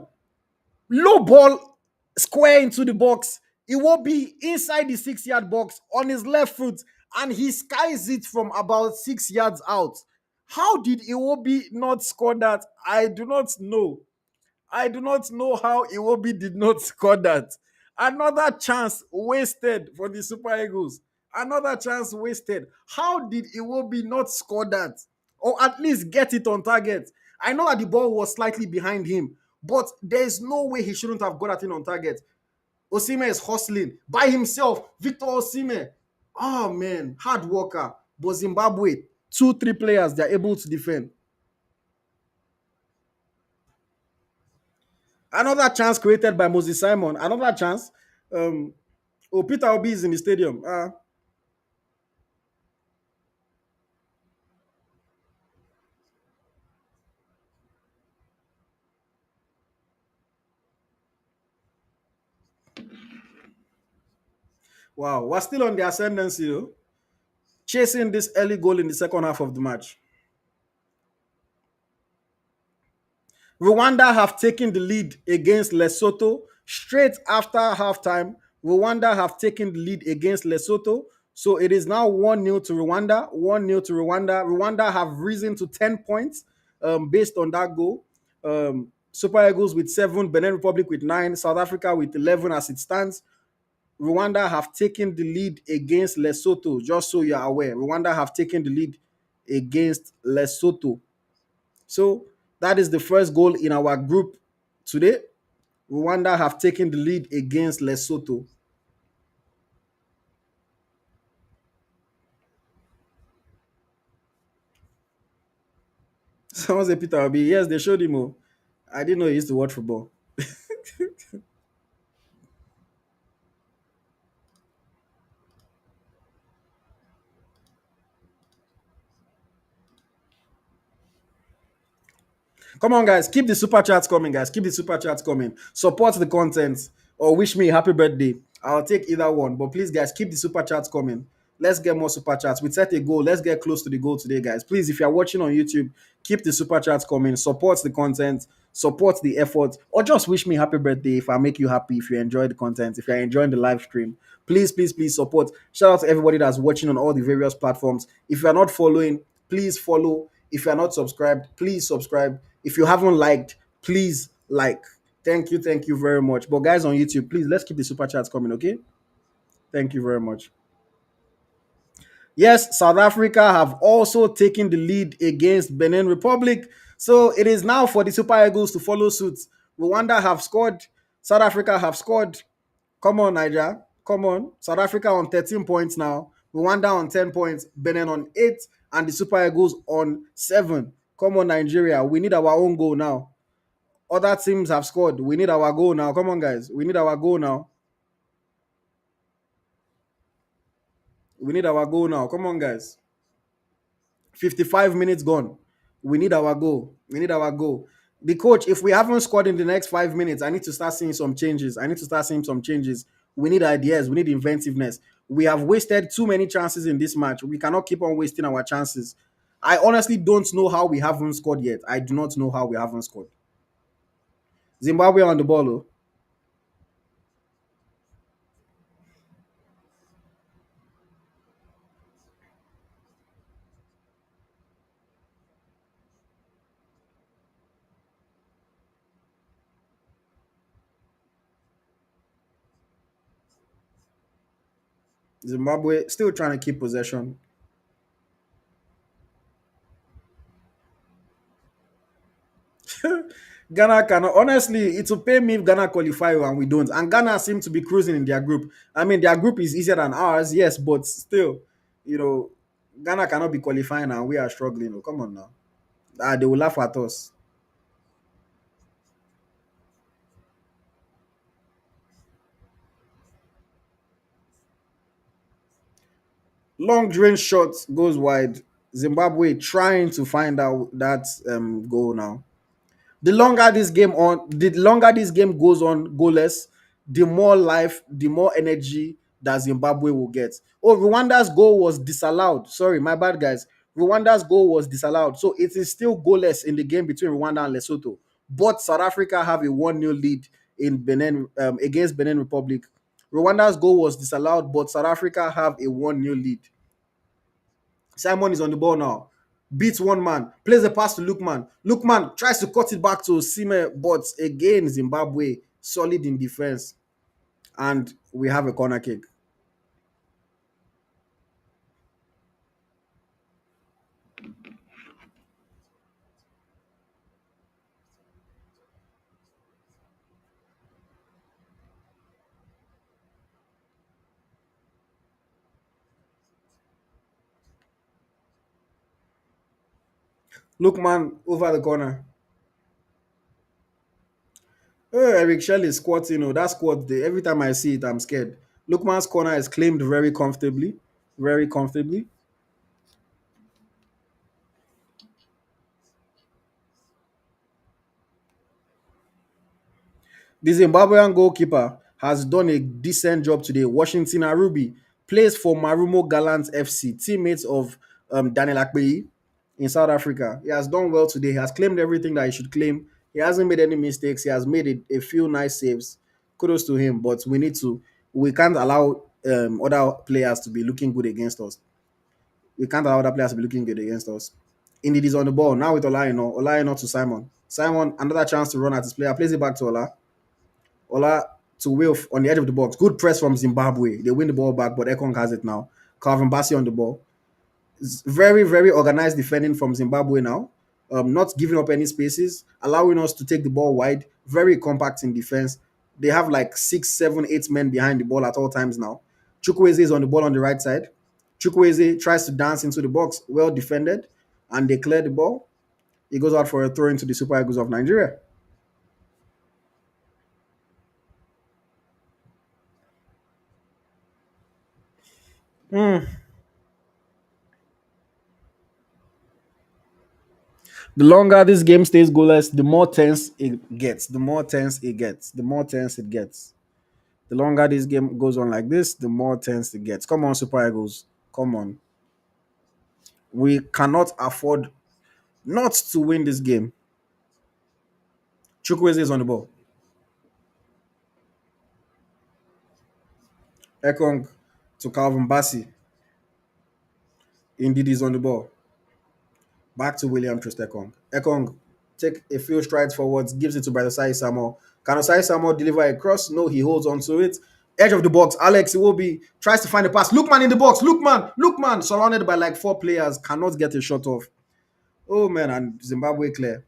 low ball, square into the box. Iwobi inside the 6 yard box on his left foot, and he skies it from about 6 yards out. How did Iwobi not score that? I do not know. I do not know how Iwobi did not score that. Another chance wasted for the Super Eagles. Another chance wasted. How did Iwobi not score that? Or at least get it on target? I know that the ball was slightly behind him, but there's no way he shouldn't have got that thing on target. Osimhen is hustling by himself. Victor Osimhen. Oh man, hard worker. But Zimbabwe, 2, 3 players, they're able to defend. Another chance created by Moses Simon. Another chance. Peter Obi is in the stadium. Wow, we're still on the ascendancy, though. Chasing this early goal in the second half of the match. Rwanda have taken the lead against Lesotho straight after halftime. Rwanda have taken the lead against Lesotho. So it is now 1-0 to Rwanda. 1-0 to Rwanda. Rwanda have risen to 10 points based on that goal. Super Eagles with 7, Benin Republic with 9, South Africa with 11 as it stands. Rwanda have taken the lead against Lesotho, just so you are aware. Rwanda have taken the lead against Lesotho. So that is the first goal in our group today. Rwanda have taken the lead against Lesotho. Someone said Peter Obi. Yes, they showed him. Oh. I didn't know he used to watch football. Come on, guys. Keep the super chats coming, guys. Keep the super chats coming. Support the content or wish me happy birthday. I'll take either one. But please, guys, keep the super chats coming. Let's get more super chats. We set a goal. Let's get close to the goal today, guys. Please, if you're watching on YouTube, keep the super chats coming. Support the content. Support the effort. Or just wish me happy birthday if I make you happy, if you enjoy the content, if you're enjoying the live stream. Please, please, please support. Shout out to everybody that's watching on all the various platforms. If you're not following, please follow. If you're not subscribed, please subscribe. If you haven't liked, please like. Thank you very much. But guys on YouTube, please let's keep the super chats coming, okay? Thank you very much. Yes, South Africa have also taken the lead against Benin Republic. So it is now for the Super Eagles to follow suit. Rwanda have scored. South Africa have scored. Come on, Niger. Come on. South Africa on 13 points now. Rwanda on 10 points. Benin on 8. And the Super Eagles on 7. Come on, Nigeria. We need our own goal now. Other teams have scored. We need our goal now. Come on, guys. We need our goal now. We need our goal now. Come on, guys. 55 minutes gone. We need our goal. We need our goal. The coach, if we haven't scored in the next 5 minutes, I need to start seeing some changes. I need to start seeing some changes. We need ideas. We need inventiveness. We have wasted too many chances in this match. We cannot keep on wasting our chances. I honestly don't know how we haven't scored yet. I do not know how we haven't scored. Zimbabwe on the ball, oh. Zimbabwe still trying to keep possession. Ghana cannot. Honestly, it will pay me if Ghana qualify and we don't. And Ghana seem to be cruising in their group. I mean, their group is easier than ours, yes, but still, you know, Ghana cannot be qualifying and we are struggling. Oh, come on now. They will laugh at us. Long range shot goes wide. Zimbabwe trying to find out that goal now. The longer this game goes on goalless, the more life, the more energy that Zimbabwe will get. Oh, Rwanda's goal was disallowed. Sorry, my bad, guys. Rwanda's goal was disallowed. So it is still goalless in the game between Rwanda and Lesotho. But South Africa have a 1-0 lead in Benin against Benin Republic. Rwanda's goal was disallowed, but South Africa have a 1-0 lead. Simon is on the ball now. Beats one man, plays a pass to Lookman. Lookman tries to cut it back to Sime, but again, Zimbabwe solid in defense. And we have a corner kick. Lookman over the corner. Oh, Eric Shell is squatting. Oh, that squat there. Every time I see it, I'm scared. Lookman's corner is claimed very comfortably. Very comfortably. The Zimbabwean goalkeeper has done a decent job today. Washington Arubi plays for Marumo Gallants FC, teammates of Daniel Akpeyi in South Africa. He has done well today. He has claimed everything that he should claim. He hasn't made any mistakes. He has made a few nice saves. Kudos to him. But we can't allow other players to be looking good against us. We can't allow other players to be looking good against us. Indeed, he's on the ball now with Olaino. Olaino to Simon. Simon, another chance to run at his player. Plays it back to Ola. Ola to Wilf on the edge of the box. Good press from Zimbabwe. They win the ball back, but Ekong has it now. Calvin Bassey on the ball. It's very, very organized defending from Zimbabwe now. Not giving up any spaces, allowing us to take the ball wide. Very compact in defense. They have like 6, 7, 8 men behind the ball at all times now. Chukwueze is on the ball on the right side. Chukwueze tries to dance into the box. Well defended. And they clear the ball. It goes out for a throw into the Super Eagles of Nigeria. Hmm. The longer this game stays goalless, the more tense it gets. The more tense it gets. The more tense it gets. The longer this game goes on like this, the more tense it gets. Come on, Super Eagles. Come on. We cannot afford not to win this game. Chukwueze is on the ball. Ekong to Calvin Bassi. Indeed is on the ball. Back to William Trostekong. Ekong take a few strides forwards, gives it to Brother Samuel. Can Osai Samuel deliver a cross? No, he holds on to it. Edge of the box, Alex Iwobi tries to find a pass. Lookman in the box. Lookman, surrounded by like four players, cannot get a shot off. Oh man, and Zimbabwe clear.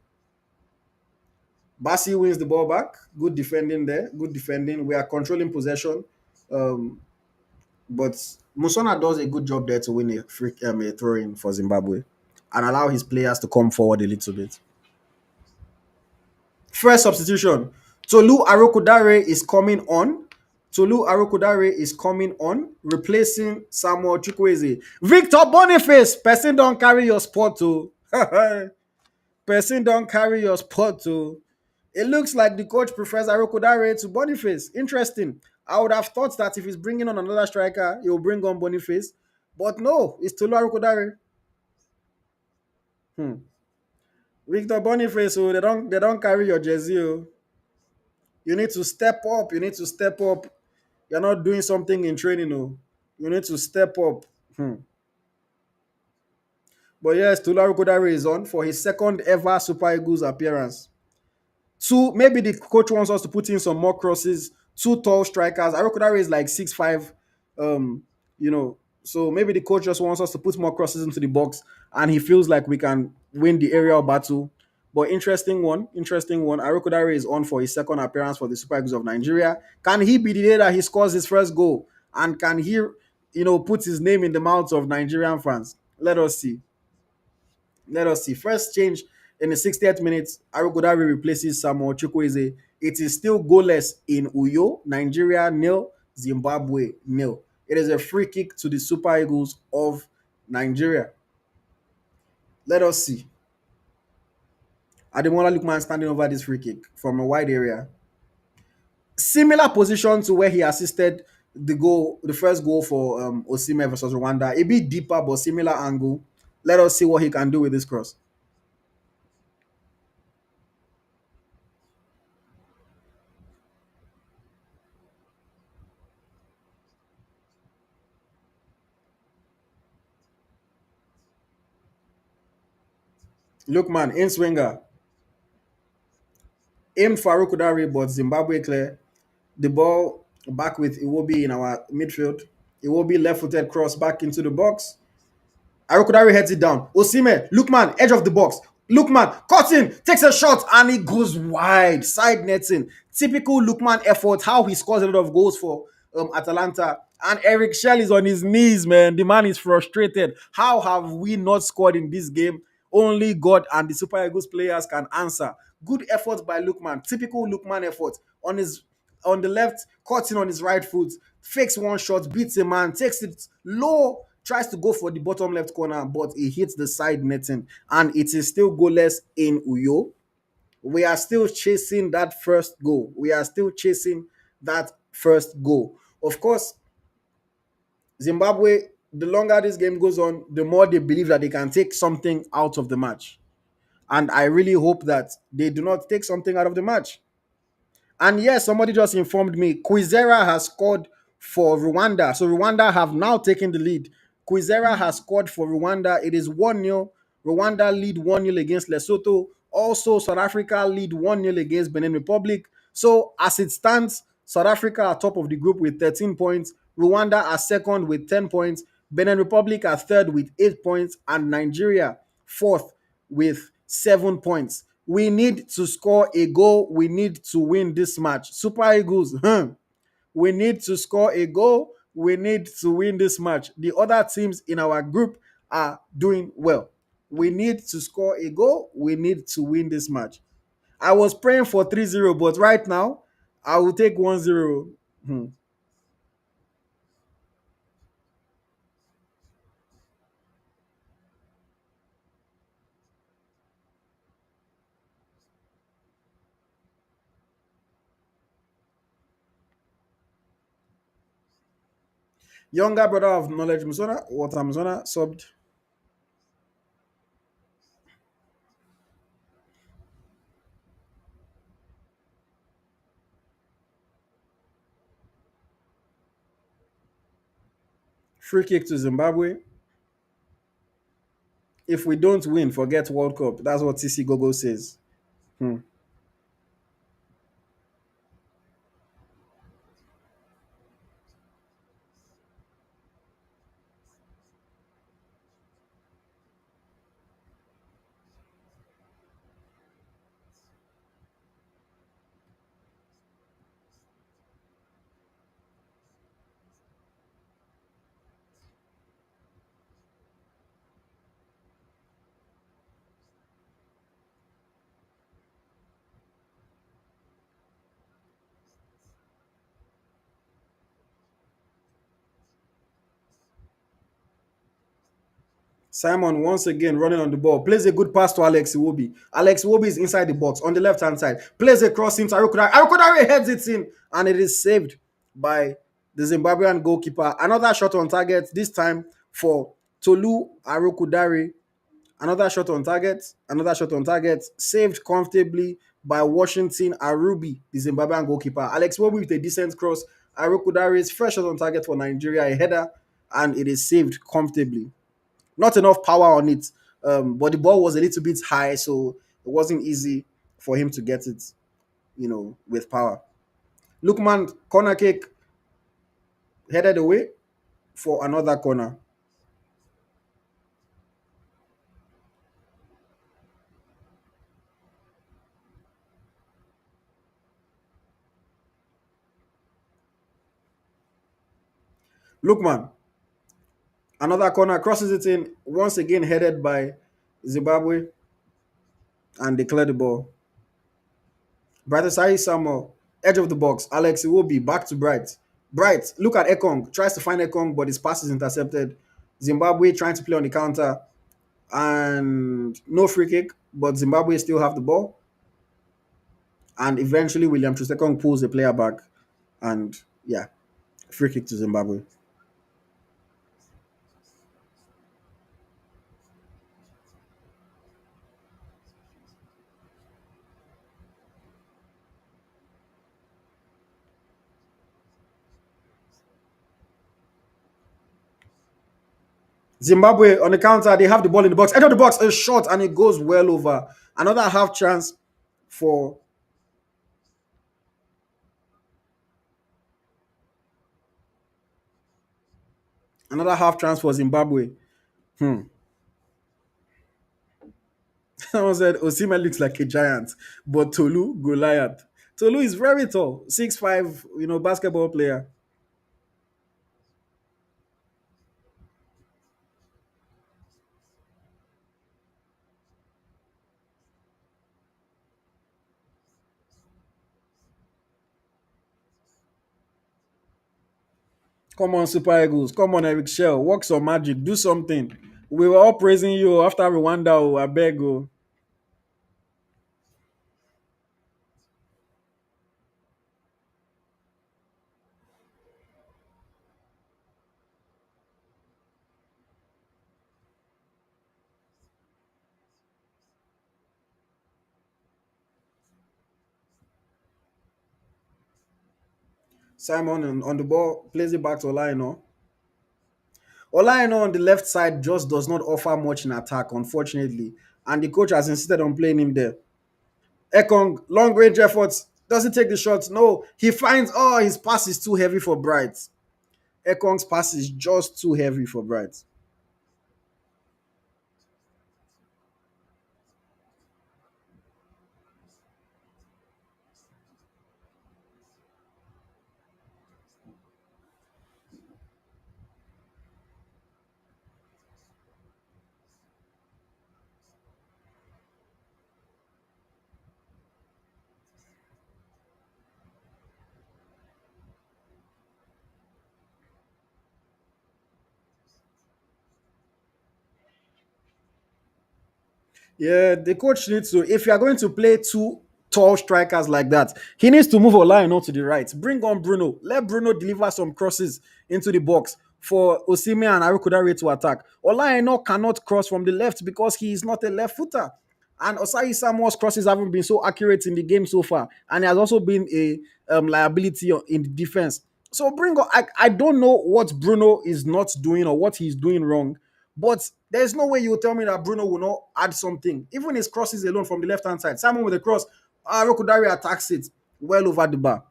Bassi wins the ball back. Good defending there. Good defending. We are controlling possession. Um, but Musona does a good job there to win a throw in for Zimbabwe and allow his players to come forward a little bit. First substitution. Tolu Arokodare is coming on. Tolu Arokodare is coming on, replacing Samuel Chukwueze. Victor Boniface, person don't carry your spot to. Person don't carry your spot to. It looks like the coach prefers Arokodare to Boniface. Interesting. I would have thought that if he's bringing on another striker, he will bring on Boniface. But no, it's Tolu Arokodare. Hmm. Victor Boniface, oh, they don't carry your jersey. Oh. You need to step up. You need to step up. You're not doing something in training, oh. You need to step up. Hmm. But yes, Tolu Arokodare is on for his second ever Super Eagles appearance. Two, maybe the coach wants us to put in some more crosses. Two tall strikers. Arokodare is like 6'5". Um, so maybe the coach just wants us to put more crosses into the box, and he feels like we can win the aerial battle. But interesting one, interesting one. Arokodare is on for his second appearance for the Super Eagles of Nigeria. Can he be the day that he scores his first goal? And can he, put his name in the mouths of Nigerian fans? Let us see. Let us see. First change in the 60th minute, Arogodare replaces Samuel Chukwueze. It is still goalless in Uyo, Nigeria nil, Zimbabwe nil. It is a free kick to the Super Eagles of Nigeria. Let us see. Ademola Lookman standing over this free kick from a wide area. Similar position to where he assisted the first goal for Osimhen versus Rwanda. A bit deeper, but similar angle. Let us see what he can do with this cross. Lookman, in swinger, aimed for Arukudari, but Zimbabwe clear. The ball back with Iwobi in our midfield. Iwobi left-footed cross back into the box. Arukudari heads it down. Osime, Lookman, edge of the box. Lookman, cuts in, takes a shot, and it goes wide. Side netting. Typical Lookman effort, how he scores a lot of goals for Atalanta. And Eric Shell is on his knees, man. The man is frustrated. How have we not scored in this game? Only God and the Super Eagles players can answer. Good effort by Lookman. Typical Lookman effort. On the left, cuts in on his right foot, fakes one shot, beats a man, takes it low, tries to go for the bottom left corner, but he hits the side netting, and it is still goalless in Uyo. We are still chasing that first goal. We are still chasing that first goal. Of course, Zimbabwe, the longer this game goes on, the more they believe that they can take something out of the match. And I really hope that they do not take something out of the match. And yes, somebody just informed me Kwizera has scored for Rwanda. So Rwanda have now taken the lead. Kwizera has scored for Rwanda. It is 1-0. Rwanda lead 1-0 against Lesotho. Also, South Africa lead 1-0 against Benin Republic. So as it stands, South Africa are top of the group with 13 points. Rwanda are second with 10 points. Benin Republic are third with 8 points. And Nigeria fourth with 7 points. We need to score a goal. We need to win this match. Super Eagles, we need to score a goal. We need to win this match. The other teams in our group are doing well. We need to score a goal. We need to win this match. I was praying for 3-0, but right now, I will take 1-0. Hmm. Younger brother of knowledge, Mzona, what Mzona subbed. Free kick to Zimbabwe. If we don't win, forget World Cup. That's what TC Gogo says. Hmm. Simon once again running on the ball, plays a good pass to Alex Iwobi. Alex Iwobi is inside the box on the left hand side, plays a cross into Arukudare. Arukudare heads it in, and it is saved by the Zimbabwean goalkeeper. Another shot on target, this time for Tolu Arukudare. Another shot on target, saved comfortably by Washington Arubi, the Zimbabwean goalkeeper. Alex Iwobi with a decent cross. Arukudare's fresh shot on target for Nigeria, a header, and it is saved comfortably. Not enough power on it, but the ball was a little bit high, so it wasn't easy for him to get it, with power. Lookman corner kick headed away for another corner. Lookman, another corner, crosses it in, once again headed by Zimbabwe, and they clear the ball. Brightasai Samuel, edge of the box. Alex Iwobi back to Bright. Bright, look at Ekong, tries to find Ekong, but his pass is intercepted. Zimbabwe trying to play on the counter, and no free kick, but Zimbabwe still have the ball. And eventually, William Trustekong pulls the player back, and yeah, free kick to Zimbabwe. Zimbabwe on the counter, they have the ball in the box. Edge of the box, a shot, and it goes well over. Another half chance for Zimbabwe. Hmm. Someone said Osima looks like a giant, but Tolu Goliath. Tolu is very tall, 6'5", basketball player. Come on, Super Eagles. Come on, Eric Shell. Work some magic. Do something. We were all praising you after Rwanda. Oh, I beg. Oh. Simon on the ball, plays it back to Olaino. Olaino on the left side just does not offer much in attack, unfortunately. And the coach has insisted on playing him there. Ekong, long range efforts, doesn't take the shots. No, he finds, his pass is too heavy for Bright. Ekong's pass is just too heavy for Bright. Yeah, the coach needs to. If you are going to play two tall strikers like that, he needs to move Olajuwon to the right. Bring on Bruno. Let Bruno deliver some crosses into the box for Osime and Arukodare to attack. Olajuwon cannot cross from the left because he is not a left footer. And Osai Samuel's crosses haven't been so accurate in the game so far, and he has also been a liability in the defense. So bring on. I don't know what Bruno is not doing or what he's doing wrong, but there's no way you will tell me that Bruno will not add something. Even his crosses alone from the left hand side. Simon with the cross, Rokudari attacks it well over the bar.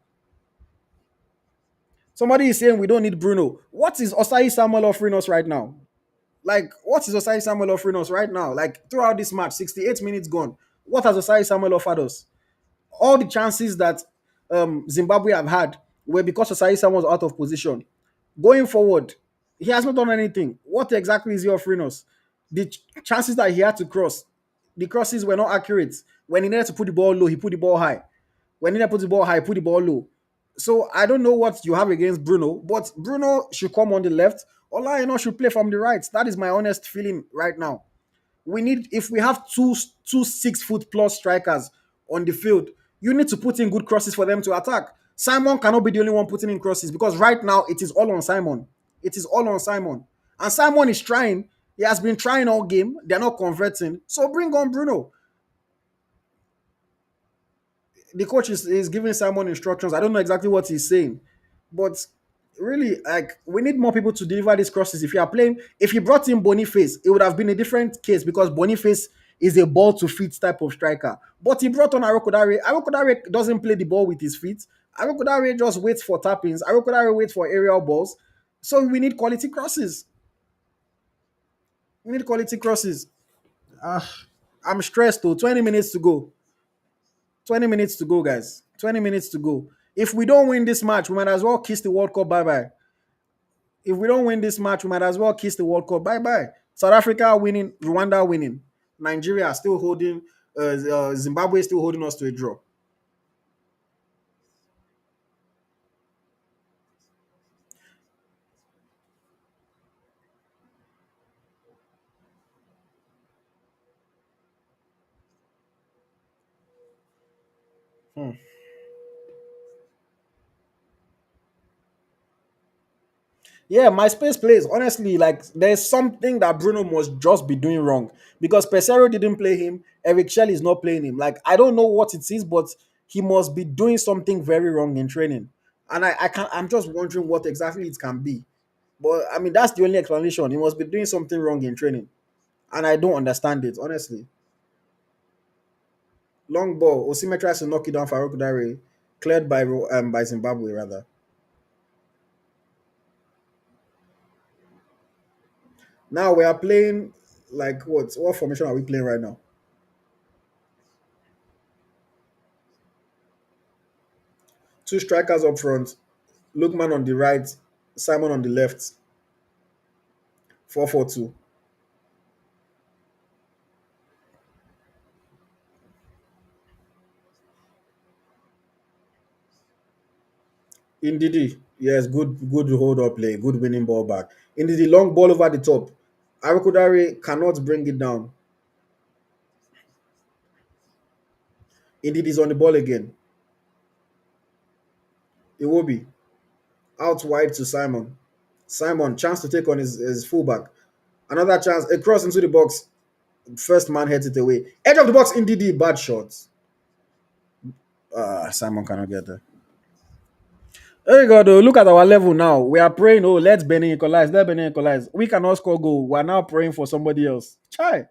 Somebody is saying we don't need Bruno. What is Osai Samuel offering us right now? Like, what is Osai Samuel offering us right now? Like, throughout this match, 68 minutes gone. What has Osai Samuel offered us? All the chances that Zimbabwe have had were because Osai Samuel was out of position. Going forward, he has not done anything. What exactly is he offering us? The chances that he had to cross, the crosses were not accurate. When he needed to put the ball low, he put the ball high. When he needed to put the ball high, put the ball low. So I don't know what you have against Bruno, but Bruno should come on the left. Olajuwon should play from the right. That is my honest feeling right now. We need, if we have two 6 foot plus strikers on the field, you need to put in good crosses for them to attack. Simon cannot be the only one putting in crosses because right now it is all on Simon. It is all on Simon. And Simon is trying. He has been trying all game. They're not converting. So bring on Bruno. The coach is giving Simon instructions. I don't know exactly what he's saying, but really, like, we need more people to deliver these crosses. If you are playing, if you brought in Boniface, it would have been a different case because Boniface is a ball to feet type of striker. But he brought on Arokodare. Arokodare doesn't play the ball with his feet. Arokodare just waits for tappings. Arokodare waits for aerial balls. So we need quality crosses. We need quality crosses. Ah, I'm stressed though. 20 minutes to go. 20 minutes to go, guys. 20 minutes to go. If we don't win this match, we might as well kiss the World Cup bye bye. If we don't win this match, we might as well kiss the World Cup bye bye. South Africa winning, Rwanda winning, Nigeria still holding, Zimbabwe still holding us to a draw. Hmm. Yeah, my space plays. Honestly, like there's something that Bruno must just be doing wrong because Pesero didn't play him. Eric Shell is not playing him. Like I don't know what it is, but he must be doing something very wrong in training. And I can't. I'm just wondering what exactly it can be. But I mean, that's the only explanation. He must be doing something wrong in training, and I don't understand it honestly. Long ball. Osime tries to knock it down. Farouk Dare cleared by Zimbabwe rather. Now we are playing like what? What formation are we playing right now? Two strikers up front. Lookman on the right. Simon on the left. 4-4-2. Indeed, yes, good hold up play, good winning ball back. Indeed, long ball over the top. Arokodare cannot bring it down. Indeed, he's on the ball again. Iwobi out wide to Simon. Simon, chance to take on his fullback. Another chance, a cross into the box. First man heads it away. Edge of the box, indeed, bad shots. Simon cannot get there. There you go, though. Look at our level now. We are praying, oh, let's Benin equalize, let Benin equalize. We cannot score goal. We are now praying for somebody else. Chai,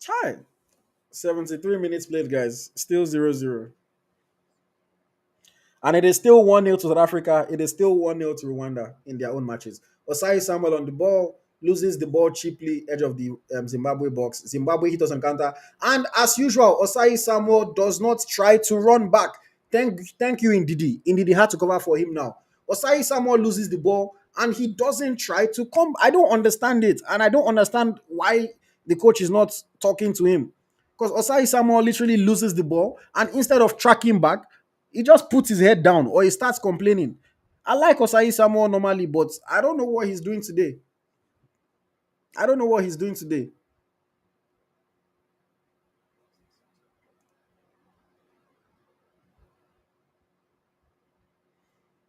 chai. 73 minutes played, guys. Still 0-0. And it is still 1-0 to South Africa. It is still 1-0 to Rwanda in their own matches. Osai Samuel on the ball, loses the ball cheaply, edge of the Zimbabwe box. Zimbabwe hit us on counter. And as usual, Osai Samuel does not try to run back. Thank you, Ndidi. Ndidi had to cover for him now. Osai Samuel loses the ball and he doesn't try to come. I don't understand it. And I don't understand why the coach is not talking to him. Because Osai Samuel literally loses the ball and instead of tracking back, He just puts his head down or he starts complaining. I like Osai Samuel normally, but I don't know what he's doing today. I don't know what he's doing today.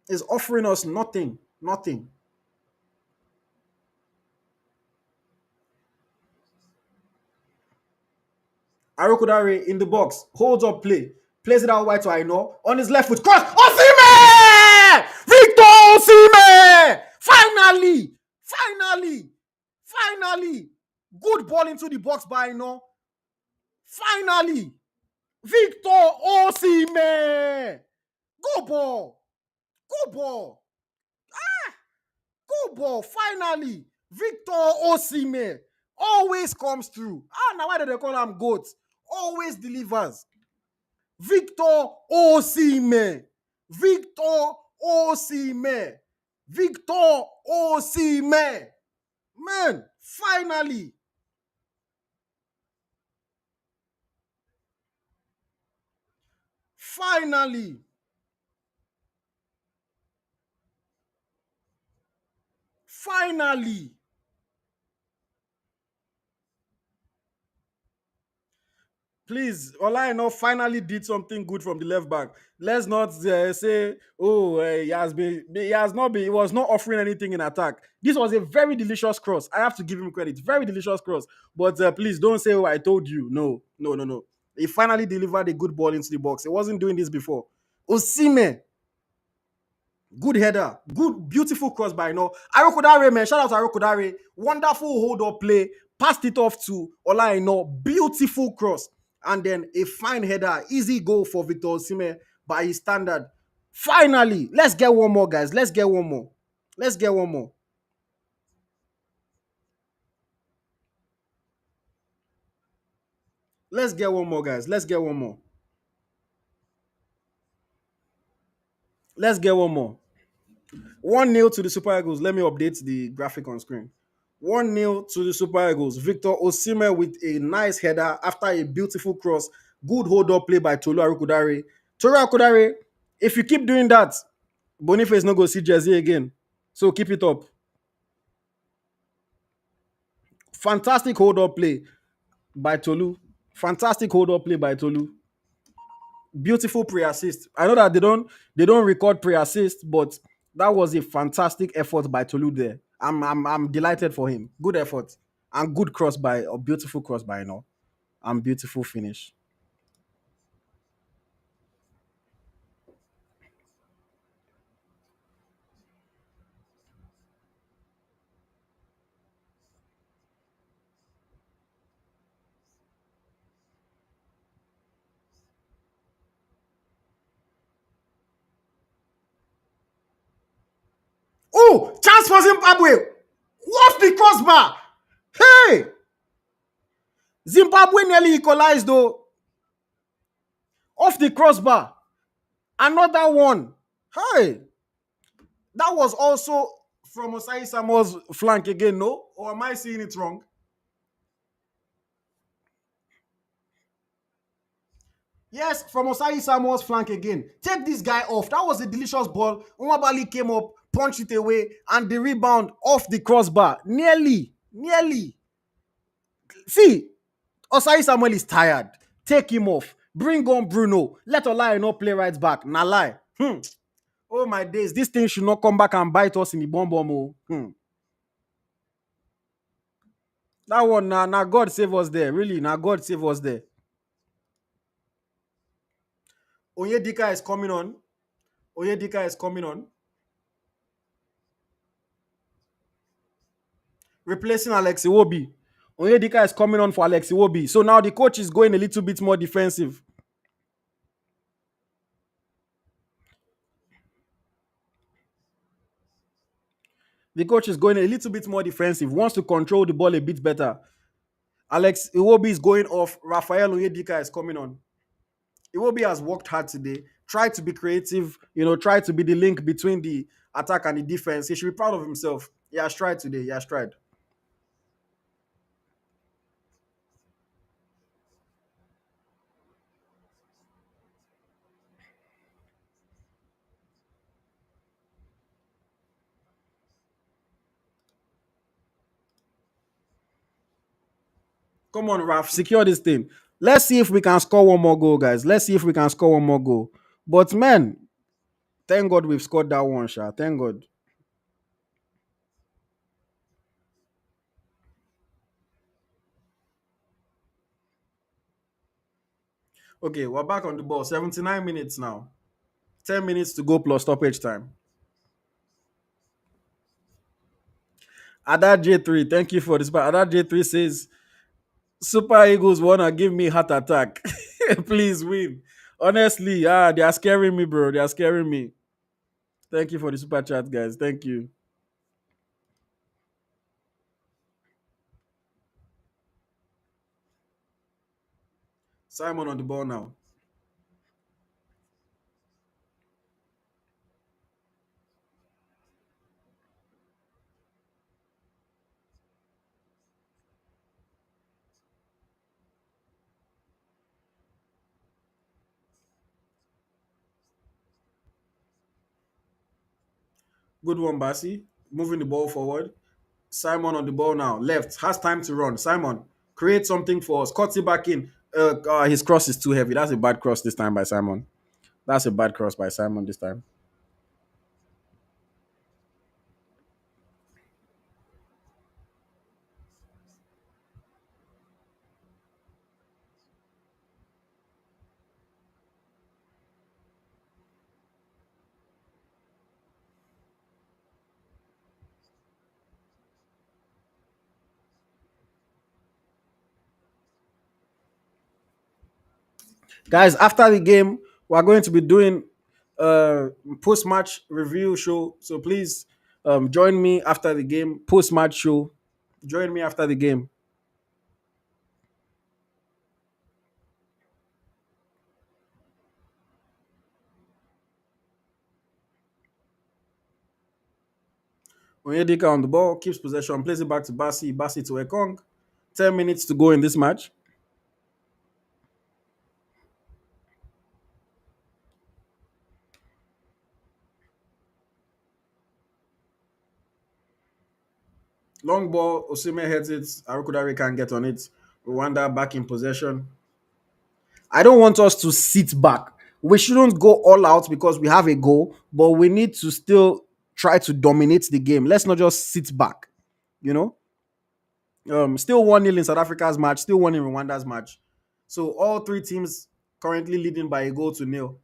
He's offering us nothing. Nothing. Arokodare in the box, holds up play, plays it out wide to Aino. On his left foot, cross. Osimhen! Victor Osimhen! Finally! Finally! Finally! Good ball into the box by Aino. Finally! Victor Osimhen! Go ball! Go ball! Go ball! Finally! Victor Osimhen always comes through. Now why do they call him GOAT? Always delivers. Victor Osimhen. Victor Osimhen. Victor Osimhen. Man, finally. Finally. Finally. Please, Olaino finally did something good from the left back. Let's not say, oh, he has not been, he was not offering anything in attack. This was a very delicious cross. I have to give him credit. Very delicious cross. But please don't say, oh, I told you. No, no, no, no. He finally delivered a good ball into the box. He wasn't doing this before. Osime, good header, good, beautiful cross by no. Arokodare, man, shout out to Arokodare. Wonderful hold up play. Passed it off to Olaino. Beautiful cross. And then a fine header. Easy goal for Victor Osimhen by his standard. Finally, let's get one more, guys. Let's get one more. Let's get one more. Let's get one more, guys. Let's get one more. Let's get one more. 1-0 to the Super Eagles. Let me update the graphic on screen. 1-0 to the Super Eagles. Victor Osimhen with a nice header after a beautiful cross. Good hold up play by Tolu Arukudare. Tolu Arukudare, if you keep doing that, Boniface no go see Jersey again. So keep it up. Fantastic hold up play by Tolu. Fantastic hold up play by Tolu. Beautiful pre-assist. I know that they don't record pre-assist, but that was a fantastic effort by Tolu there. I'm delighted for him. Good effort and good cross by a beautiful cross by and beautiful finish. Oh, chance for Zimbabwe. What's the crossbar? Hey, Zimbabwe nearly equalized though. Off the crossbar. Another one. Hey, that was also from Osai Samuel's flank again, no? Or am I seeing it wrong? Yes, from Osai Samuel's flank again. Take this guy off. That was a delicious ball. Umabali came up, punched it away, and the rebound off the crossbar. Nearly, nearly. See, Osai Samuel is tired. Take him off. Bring on Bruno. Let Olai not play right back. Na lie. Oh my days. This thing should not come back and bite us in the bomb bomb. That one, now God save us there. Really, now God save us there. Onyedika is coming on. Onyedika is coming on. Replacing Alex Iwobi. Onyedika is coming on for Alex Iwobi. So now the coach is going a little bit more defensive. The coach is going a little bit more defensive, wants to control the ball a bit better. Alex Iwobi is going off. Rafael Onyedika is coming on. Iwobi has worked hard today. Tried to be creative, tried to be the link between the attack and the defense. He should be proud of himself. He has tried today. He has tried. Come on, Raf, secure this thing. Let's see if we can score one more goal, guys. Let's see if we can score one more goal. But man, thank God we've scored that one, Sha. Thank God. Okay, we're back on the ball. 79 minutes now. 10 minutes to go plus stoppage time. Ada J3, thank you for this. But Ada J3 says, Super Eagles wanna give me heart attack. Please win. Honestly, they are scaring me, bro. They are scaring me. Thank you for the super chat, guys. Thank you. Simon on the ball now. Good one, Basi. Moving the ball forward. Simon on the ball now. Left. Has time to run. Simon, create something for us. Cuts it back in. His cross is too heavy. That's a bad cross this time by Simon. That's a bad cross by Simon this time. Guys, after the game, we're going to be doing post-match review show. So please join me after the game. Post-match show. Join me after the game. Onyedika on the ball, keeps possession, plays it back to Basi, Basi to Ekong. 10 minutes to go in this match. Long ball, Osime heads it. Arukudare can't get on it. Rwanda back in possession. I don't want us to sit back. We shouldn't go all out because we have a goal, but we need to still try to dominate the game. Let's not just sit back. You know, still 1-0 in South Africa's match, still 1 in Rwanda's match. So all three teams currently leading by a goal to nil.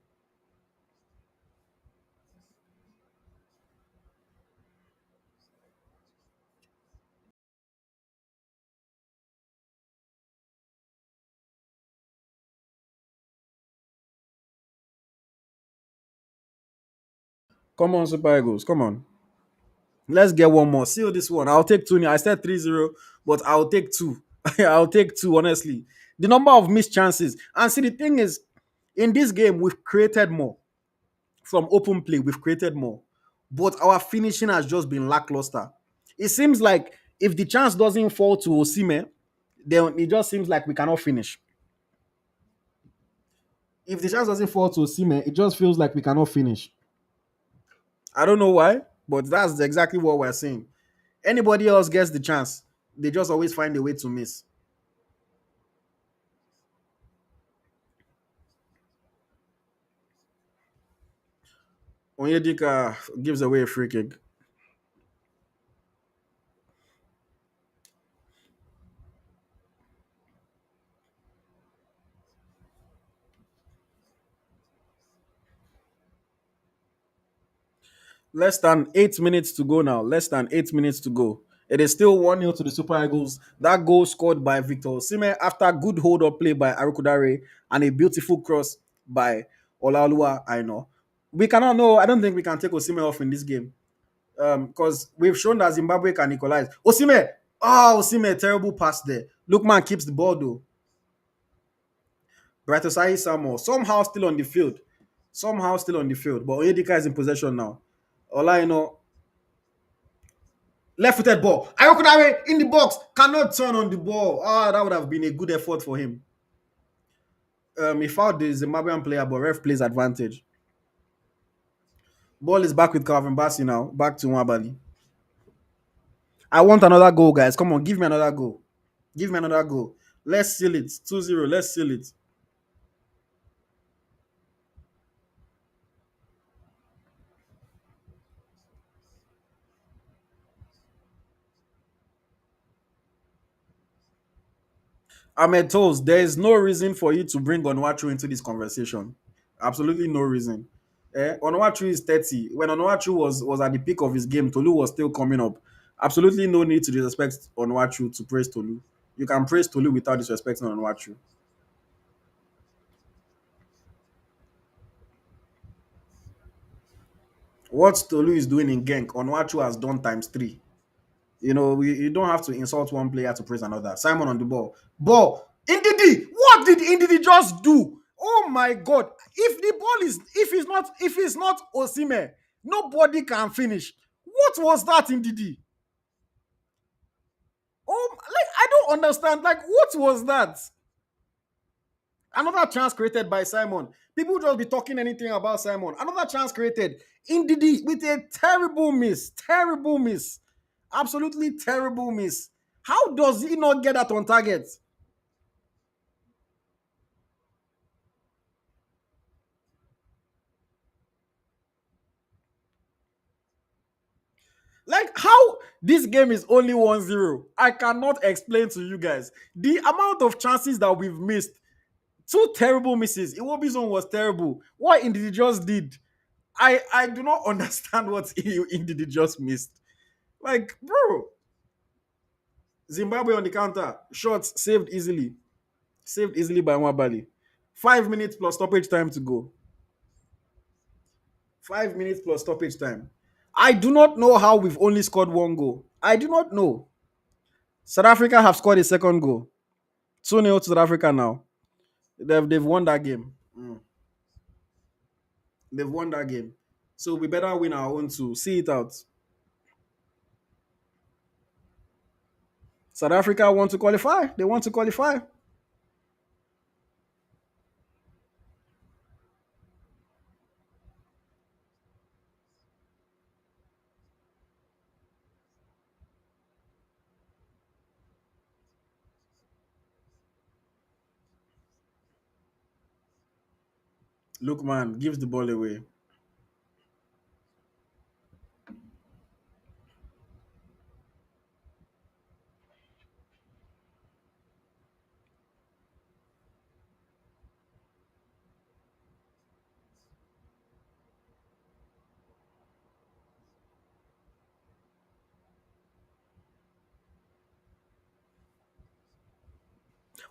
Come on, Super Eagles. Come on. Let's get one more. Seal this one. I'll take two. I said 3-0, but I'll take two. I'll take two, honestly. The number of missed chances. And see, the thing is, in this game, we've created more. From open play, we've created more. But our finishing has just been lackluster. It seems like if the chance doesn't fall to Osime, then it just seems like we cannot finish. If the chance doesn't fall to Osime, it just feels like we cannot finish. I don't know why, but that's exactly what we're saying. Anybody else gets the chance, they just always find a way to miss. Onyedika gives away a free kick. Less than 8 minutes to go now. Less than 8 minutes to go. It is still 1-0 to the Super Eagles. That goal scored by Victor Osimhen after good hold up play by Arukudare and a beautiful cross by Olalua Aino. We cannot know. I don't think we can take Osimhen off in this game. Because we've shown that Zimbabwe can equalize. Osimhen! Oh, Osimhen, terrible pass there. Lookman keeps the ball though. Brighton Samuel somehow still on the field. Somehow still on the field. But Oyedika is in possession now. Olaino, left-footed ball. Ayokunare in the box. Cannot turn on the ball. That would have been a good effort for him. He fouled the Zimbabwean player, but ref plays advantage. Ball is back with Calvin Bassey now. Back to Nwabali. I want another goal, guys. Come on, give me another goal. Give me another goal. Let's seal it. 2-0. Let's seal it. Ahmed Toes, there is no reason for you to bring Onwachu into this conversation. Absolutely no reason. Onwachu is 30. When Onwachu was at the peak of his game, Tolu was still coming up. Absolutely no need to disrespect Onwachu to praise Tolu. You can praise Tolu without disrespecting Onwachu. What Tolu is doing in Genk, Onwachu has done times three. You don't have to insult one player to praise another. Simon on the ball. Ball. Ndidi. What did Ndidi just do? Oh my god. If it's not Osime, nobody can finish. What was that, Ndidi? I don't understand. Like, what was that? Another chance created by Simon. People just be talking anything about Simon. Another chance created. Ndidi with a terrible miss. Terrible miss. Absolutely terrible miss. How does he not get that on target? Like, how this game is only 1-0. I cannot explain to you guys the amount of chances that we've missed. Two terrible misses. Iwobi's one was terrible. What Ndidi just did, I do not understand what Ndidi just missed. Like, bro, Zimbabwe on the counter, shots saved easily. Saved easily by Nwabali. 5 minutes plus stoppage time to go. 5 minutes plus stoppage time. I do not know how we've only scored one goal. I do not know. South Africa have scored a second goal. 2-0 to South Africa now. They've won that game. They've won that game. So we better win our own too. See it out. South Africa want to qualify. They want to qualify. Look, man, gives the ball away.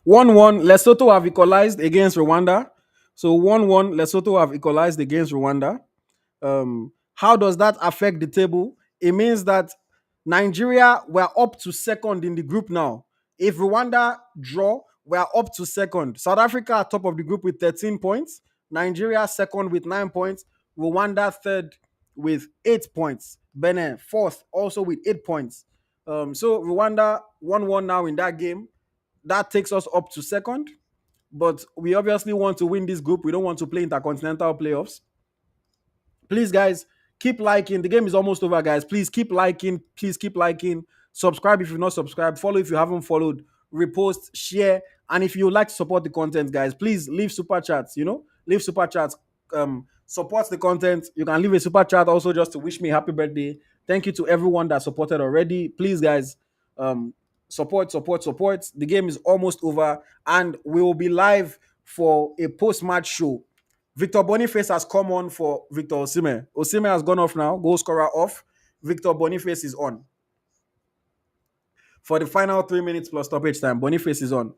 1-1. Lesotho have equalized against Rwanda. So 1-1. Lesotho have equalized against Rwanda. How does that affect the table? It means that Nigeria were up to second in the group now. If Rwanda draw, we're up to second. South Africa are top of the group with 13 points. Nigeria second with 9 points. Rwanda third with 8 points. Benin fourth also with 8 points. So Rwanda 1-1 now in that game. That takes us up to second. But we obviously want to win this group. We don't want to play intercontinental playoffs. Please, guys, keep liking. The game is almost over, guys. Please keep liking. Please keep liking. Subscribe if you've not subscribed. Follow if you haven't followed. Repost, share, and if you would like to support the content, guys, please leave super chats. Leave super chats. Support the content. You can leave a super chat also just to wish me happy birthday. Thank you to everyone that supported already. Please, guys, um, support, support, support. The game is almost over, and we will be live for a post-match show. Victor Boniface has come on for Victor Osimhen. Osimhen has gone off now. Goal scorer off. Victor Boniface is on. For the final 3 minutes plus stoppage time, Boniface is on.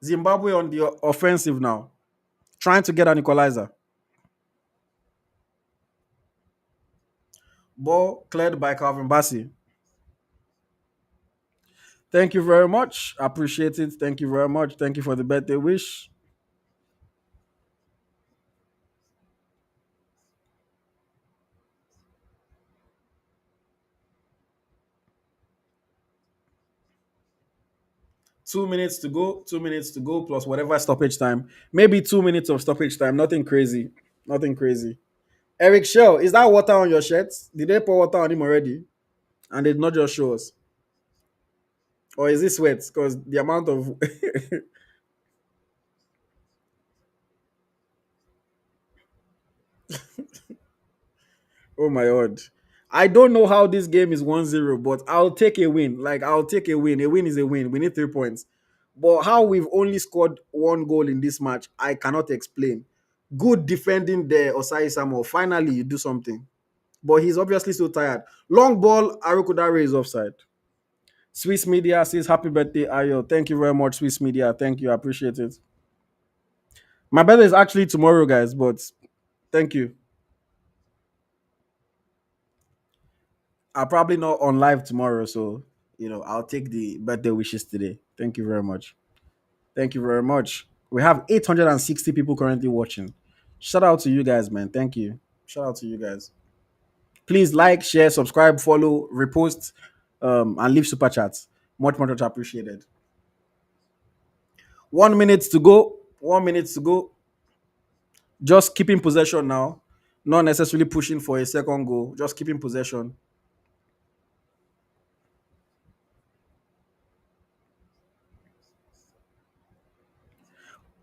Zimbabwe on the offensive now. Trying to get an equalizer. Ball cleared by Calvin Bassey. Thank you very much. Appreciate it. Thank you very much. Thank you for the birthday wish. 2 minutes to go. 2 minutes to go plus whatever stoppage time. Maybe 2 minutes of stoppage time. Nothing crazy. Nothing crazy. Eric Shell, is that water on your shirt? Did they pour water on him already? And they did not just show us. Or is this sweat? Because the amount of oh my god. I don't know how this game is 1-0, but I'll take a win. Like I'll take a win. A win is a win. We need 3 points. But how we've only scored one goal in this match, I cannot explain. Good defending there, Osai Samuel. Finally, you do something. But he's obviously so tired. Long ball, Arukudare is offside. Swiss Media says happy birthday, Ayo. Thank you very much, Swiss Media. Thank you. I appreciate it. My birthday is actually tomorrow, guys, but thank you. I'll probably not on live tomorrow, so I'll take the birthday wishes today. Thank you very much. Thank you very much. We have 860 people currently watching. Shout out to you guys, man. Thank you. Shout out to you guys. Please like, share, subscribe, follow, repost, and leave super chats. Much, much appreciated. 1 minute to go. 1 minute to go. Just keeping possession now. Not necessarily pushing for a second goal. Just keeping possession.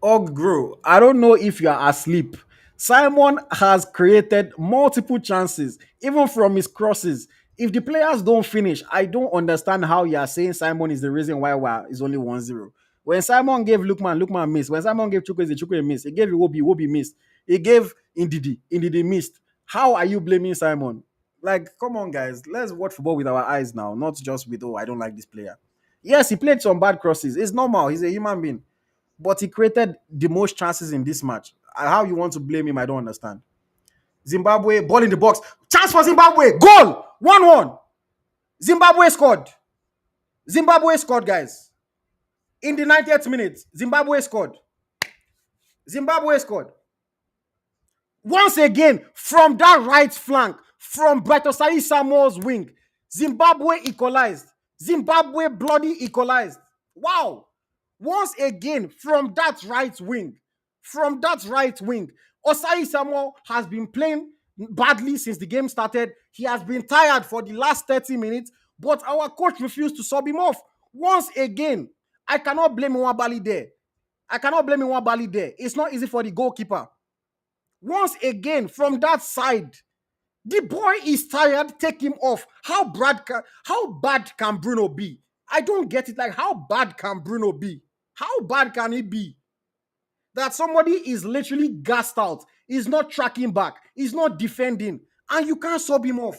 Ogro, I don't know if you are asleep. Simon has created multiple chances, even from his crosses. If the players don't finish, I don't understand how you are saying Simon is the reason why it's only 1-0. When Simon gave Lukman missed. When Simon gave Chukwe missed. He gave Iwobi missed. He gave Indidi missed. How are you blaming Simon? Like, come on, guys. Let's watch football with our eyes now, not just with, oh, I don't like this player. Yes, he played some bad crosses. It's normal. He's a human being, but he created the most chances in this match. How you want to blame him, I don't understand. Zimbabwe, ball in the box. Chance for Zimbabwe. Goal! 1-1. Zimbabwe scored. Zimbabwe scored, guys. In the 90th minute, Zimbabwe scored. Zimbabwe scored. Once again, from that right flank, from Brightosai Samuel's wing, Zimbabwe equalized. Zimbabwe bloody equalized. Wow. Once again, from that right wing, Osai Samuel has been playing badly since the game started. He has been tired for the last 30 minutes, but our coach refused to sub him off. Once again, I cannot blame Nwabali there. It's not easy for the goalkeeper. Once again, from that side, the boy is tired. Take him off. How bad can Bruno be? I don't get it. Like, how bad can Bruno be? How bad can he be? That somebody is literally gassed out, is not tracking back, is not defending, and you can't sub him off.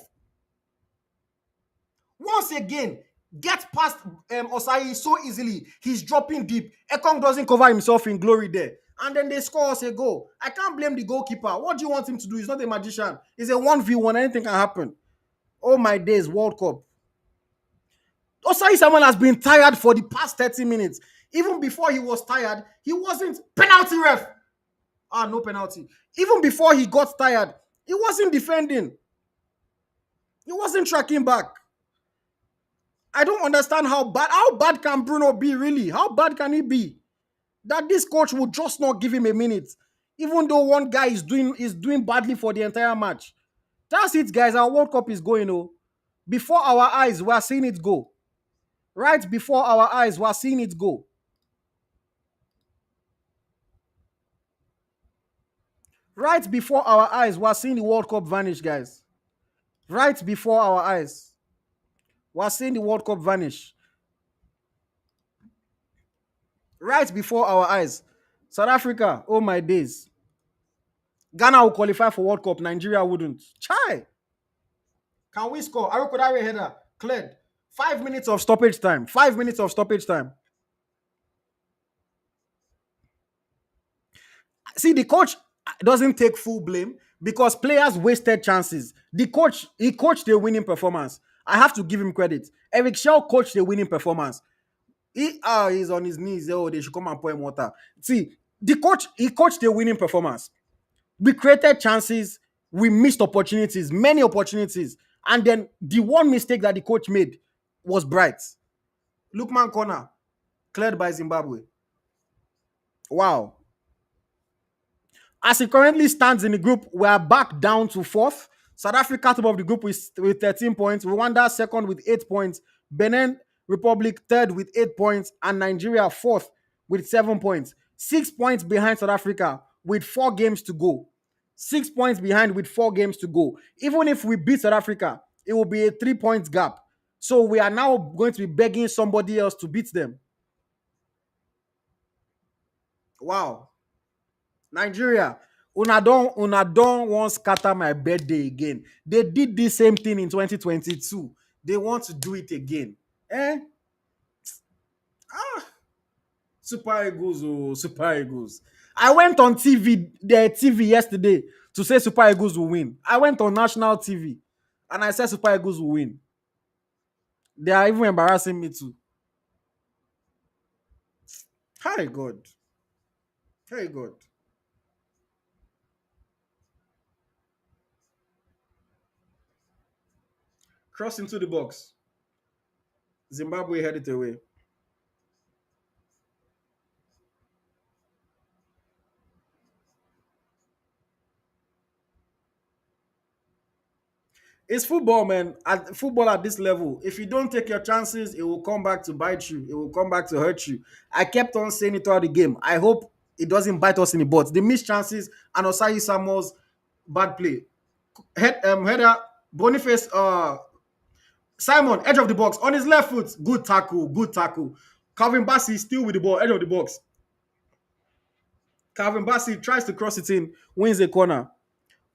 Once again, get past Osai so easily. He's dropping deep. Ekong doesn't cover himself in glory there. And then they score us a goal. I can't blame the goalkeeper. What do you want him to do? He's not a magician. He's a 1v1. Anything can happen. Oh my days, World Cup. Osai Samuel has been tired for the past 30 minutes. Even before he was tired, he wasn't. Penalty ref. No penalty. Even before he got tired, he wasn't defending. He wasn't tracking back. I don't understand how bad can Bruno be, really? How bad can he be? That this coach would just not give him a minute, even though one guy is doing badly for the entire match. That's it, guys. Our World Cup is going. Oh, before our eyes, we are seeing it go. Right before our eyes, we are seeing it go. Right before our eyes, we are seeing the World Cup vanish, guys. Right before our eyes, we are seeing the World Cup vanish. Right before our eyes. South Africa, oh my days. Ghana will qualify for World Cup. Nigeria wouldn't. Chai. Can we score? Arokodare header. Cleared. 5 minutes of stoppage time. 5 minutes of stoppage time. See, the coach doesn't take full blame because players wasted chances. He coached a winning performance. I have to give him credit. Eric Shaw coached a winning performance. He's on his knees. Oh, they should come and pour him water. See, he coached a winning performance. We created chances. We missed opportunities, many opportunities. And then the one mistake that the coach made was bright. Lukman corner, cleared by Zimbabwe. Wow. As it currently stands in the group, we are back down to fourth. South Africa top of the group with 13 points. Rwanda second with 8 points. Benin Republic third with 8 points. And Nigeria fourth with 7 points. 6 points behind South Africa with 4 games to go. 6 points behind with 4 games to go. Even if we beat South Africa, it will be a 3 points gap. So we are now going to be begging somebody else to beat them. Wow. Nigeria, una don't want scatter my birthday again. They did the same thing in 2022. They want to do it again. Eh? Ah, Super Eagles, oh, Super Eagles. I went on TV yesterday to say Super Eagles will win. I went on national TV and I said Super Eagles will win. They are even embarrassing me too. Hi God. Hey God. Cross into the box. Zimbabwe headed away. It's football, man. At football at this level, if you don't take your chances, it will come back to bite you. It will come back to hurt you. I kept on saying it throughout the game. I hope it doesn't bite us in the butt. The missed chances and Osayi Samuel's bad play. Header, Boniface, Simon, edge of the box on his left foot. Good tackle, good tackle. Calvin Bassey still with the ball, edge of the box. Calvin Bassey tries to cross it in, wins a corner.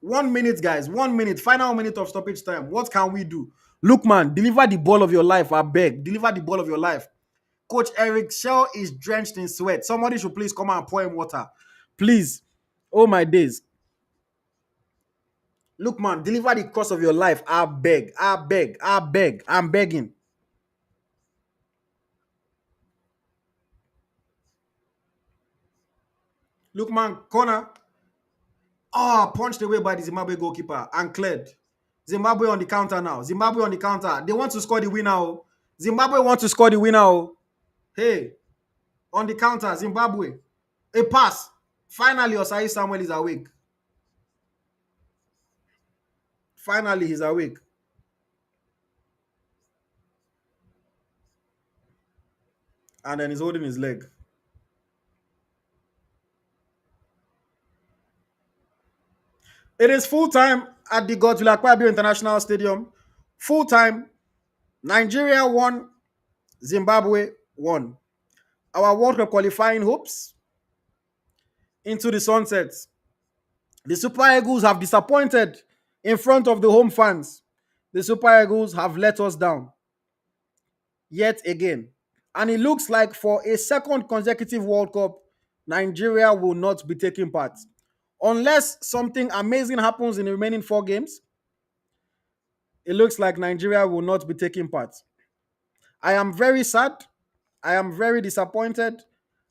1 minute, guys. 1 minute. Final minute of stoppage time. What can we do? Look, man, deliver the ball of your life. I beg. Deliver the ball of your life. Coach Eric Shell is drenched in sweat. Somebody should please come and pour him water. Please. Oh, my days. Look, man, deliver the cross of your life. I beg. I beg. I beg. I'm begging. Look, man, corner. Oh, punched away by the Zimbabwe goalkeeper and cleared. Zimbabwe on the counter now. Zimbabwe on the counter. They want to score the winner. Oh. Zimbabwe want to score the winner. Oh. Hey, on the counter, Zimbabwe. A pass. Finally, Osayi Samuel is awake. Finally, he's awake. And then he's holding his leg. It is full time at the Godzilla Akpabio International Stadium. Full time. Nigeria won. Zimbabwe won. Our World Cup qualifying hopes into the sunset. The Super Eagles have disappointed in front of the home fans. The Super Eagles have let us down yet again. And it looks like for a second consecutive World Cup, Nigeria will not be taking part. Unless something amazing happens in the remaining 4 games, it looks like Nigeria will not be taking part. I am very sad. I am very disappointed.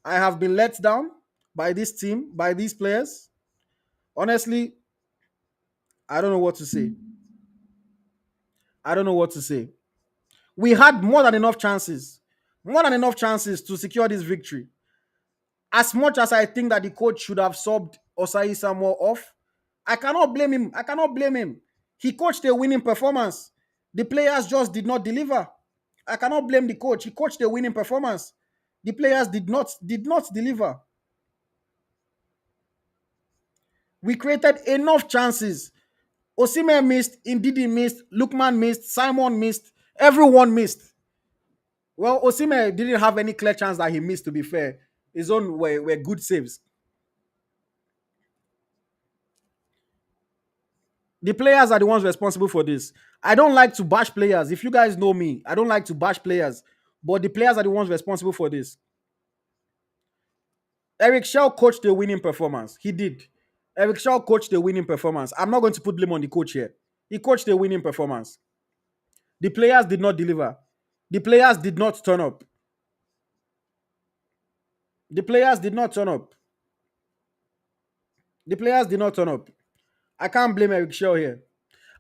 I have been let down by this team, by these players. Honestly, I don't know what to say. I don't know what to say. We had more than enough chances to secure this victory. As much as I think that the coach should have subbed Osayi Samuel off, I cannot blame him. I cannot blame him. He coached a winning performance. The players just did not deliver. I cannot blame the coach. He coached a winning performance. The players did not deliver. We created enough chances. Osimhen missed, Ndidi missed, Lukman missed, Simon missed, everyone missed. Well, Osimhen didn't have any clear chance that he missed, to be fair. His own were good saves. The players are the ones responsible for this. I don't like to bash players. If you guys know me, I don't like to bash players. But the players are the ones responsible for this. Eric Shaw coached a winning performance. He did. Eric Shaw coached a winning performance. I'm not going to put blame on the coach here. He coached a winning performance. The players did not deliver. The players did not turn up. The players did not turn up. The players did not turn up. I can't blame Eric Shaw here.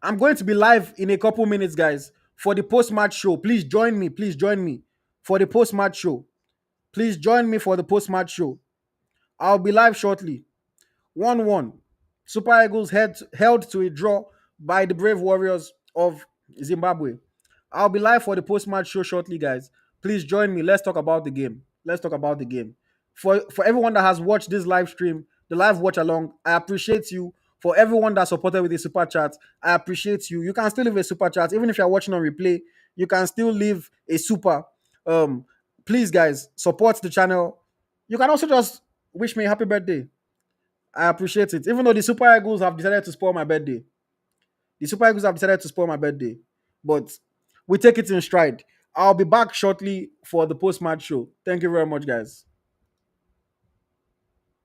I'm going to be live in a couple minutes, guys, for the post-match show. Please join me. Please join me for the post-match show. Please join me for the post-match show. I'll be live shortly. 1-1. Super Eagles held to a draw by the Brave Warriors of Zimbabwe. I'll be live for the post-match show shortly, guys. Please join me. Let's talk about the game. Let's talk about the game. For everyone that has watched this live stream, the live watch along, I appreciate you. For everyone that supported with a super chat, I appreciate you. You can still leave a super chat, even if you're watching on replay. You can still leave a super. Um, Please, guys, support the channel. You can also just wish me a happy birthday. I appreciate it. Even though the Super Eagles have decided to spoil my birthday, the Super Eagles have decided to spoil my birthday, but we take it in stride. I'll be back shortly for the post-match show. Thank you very much, guys.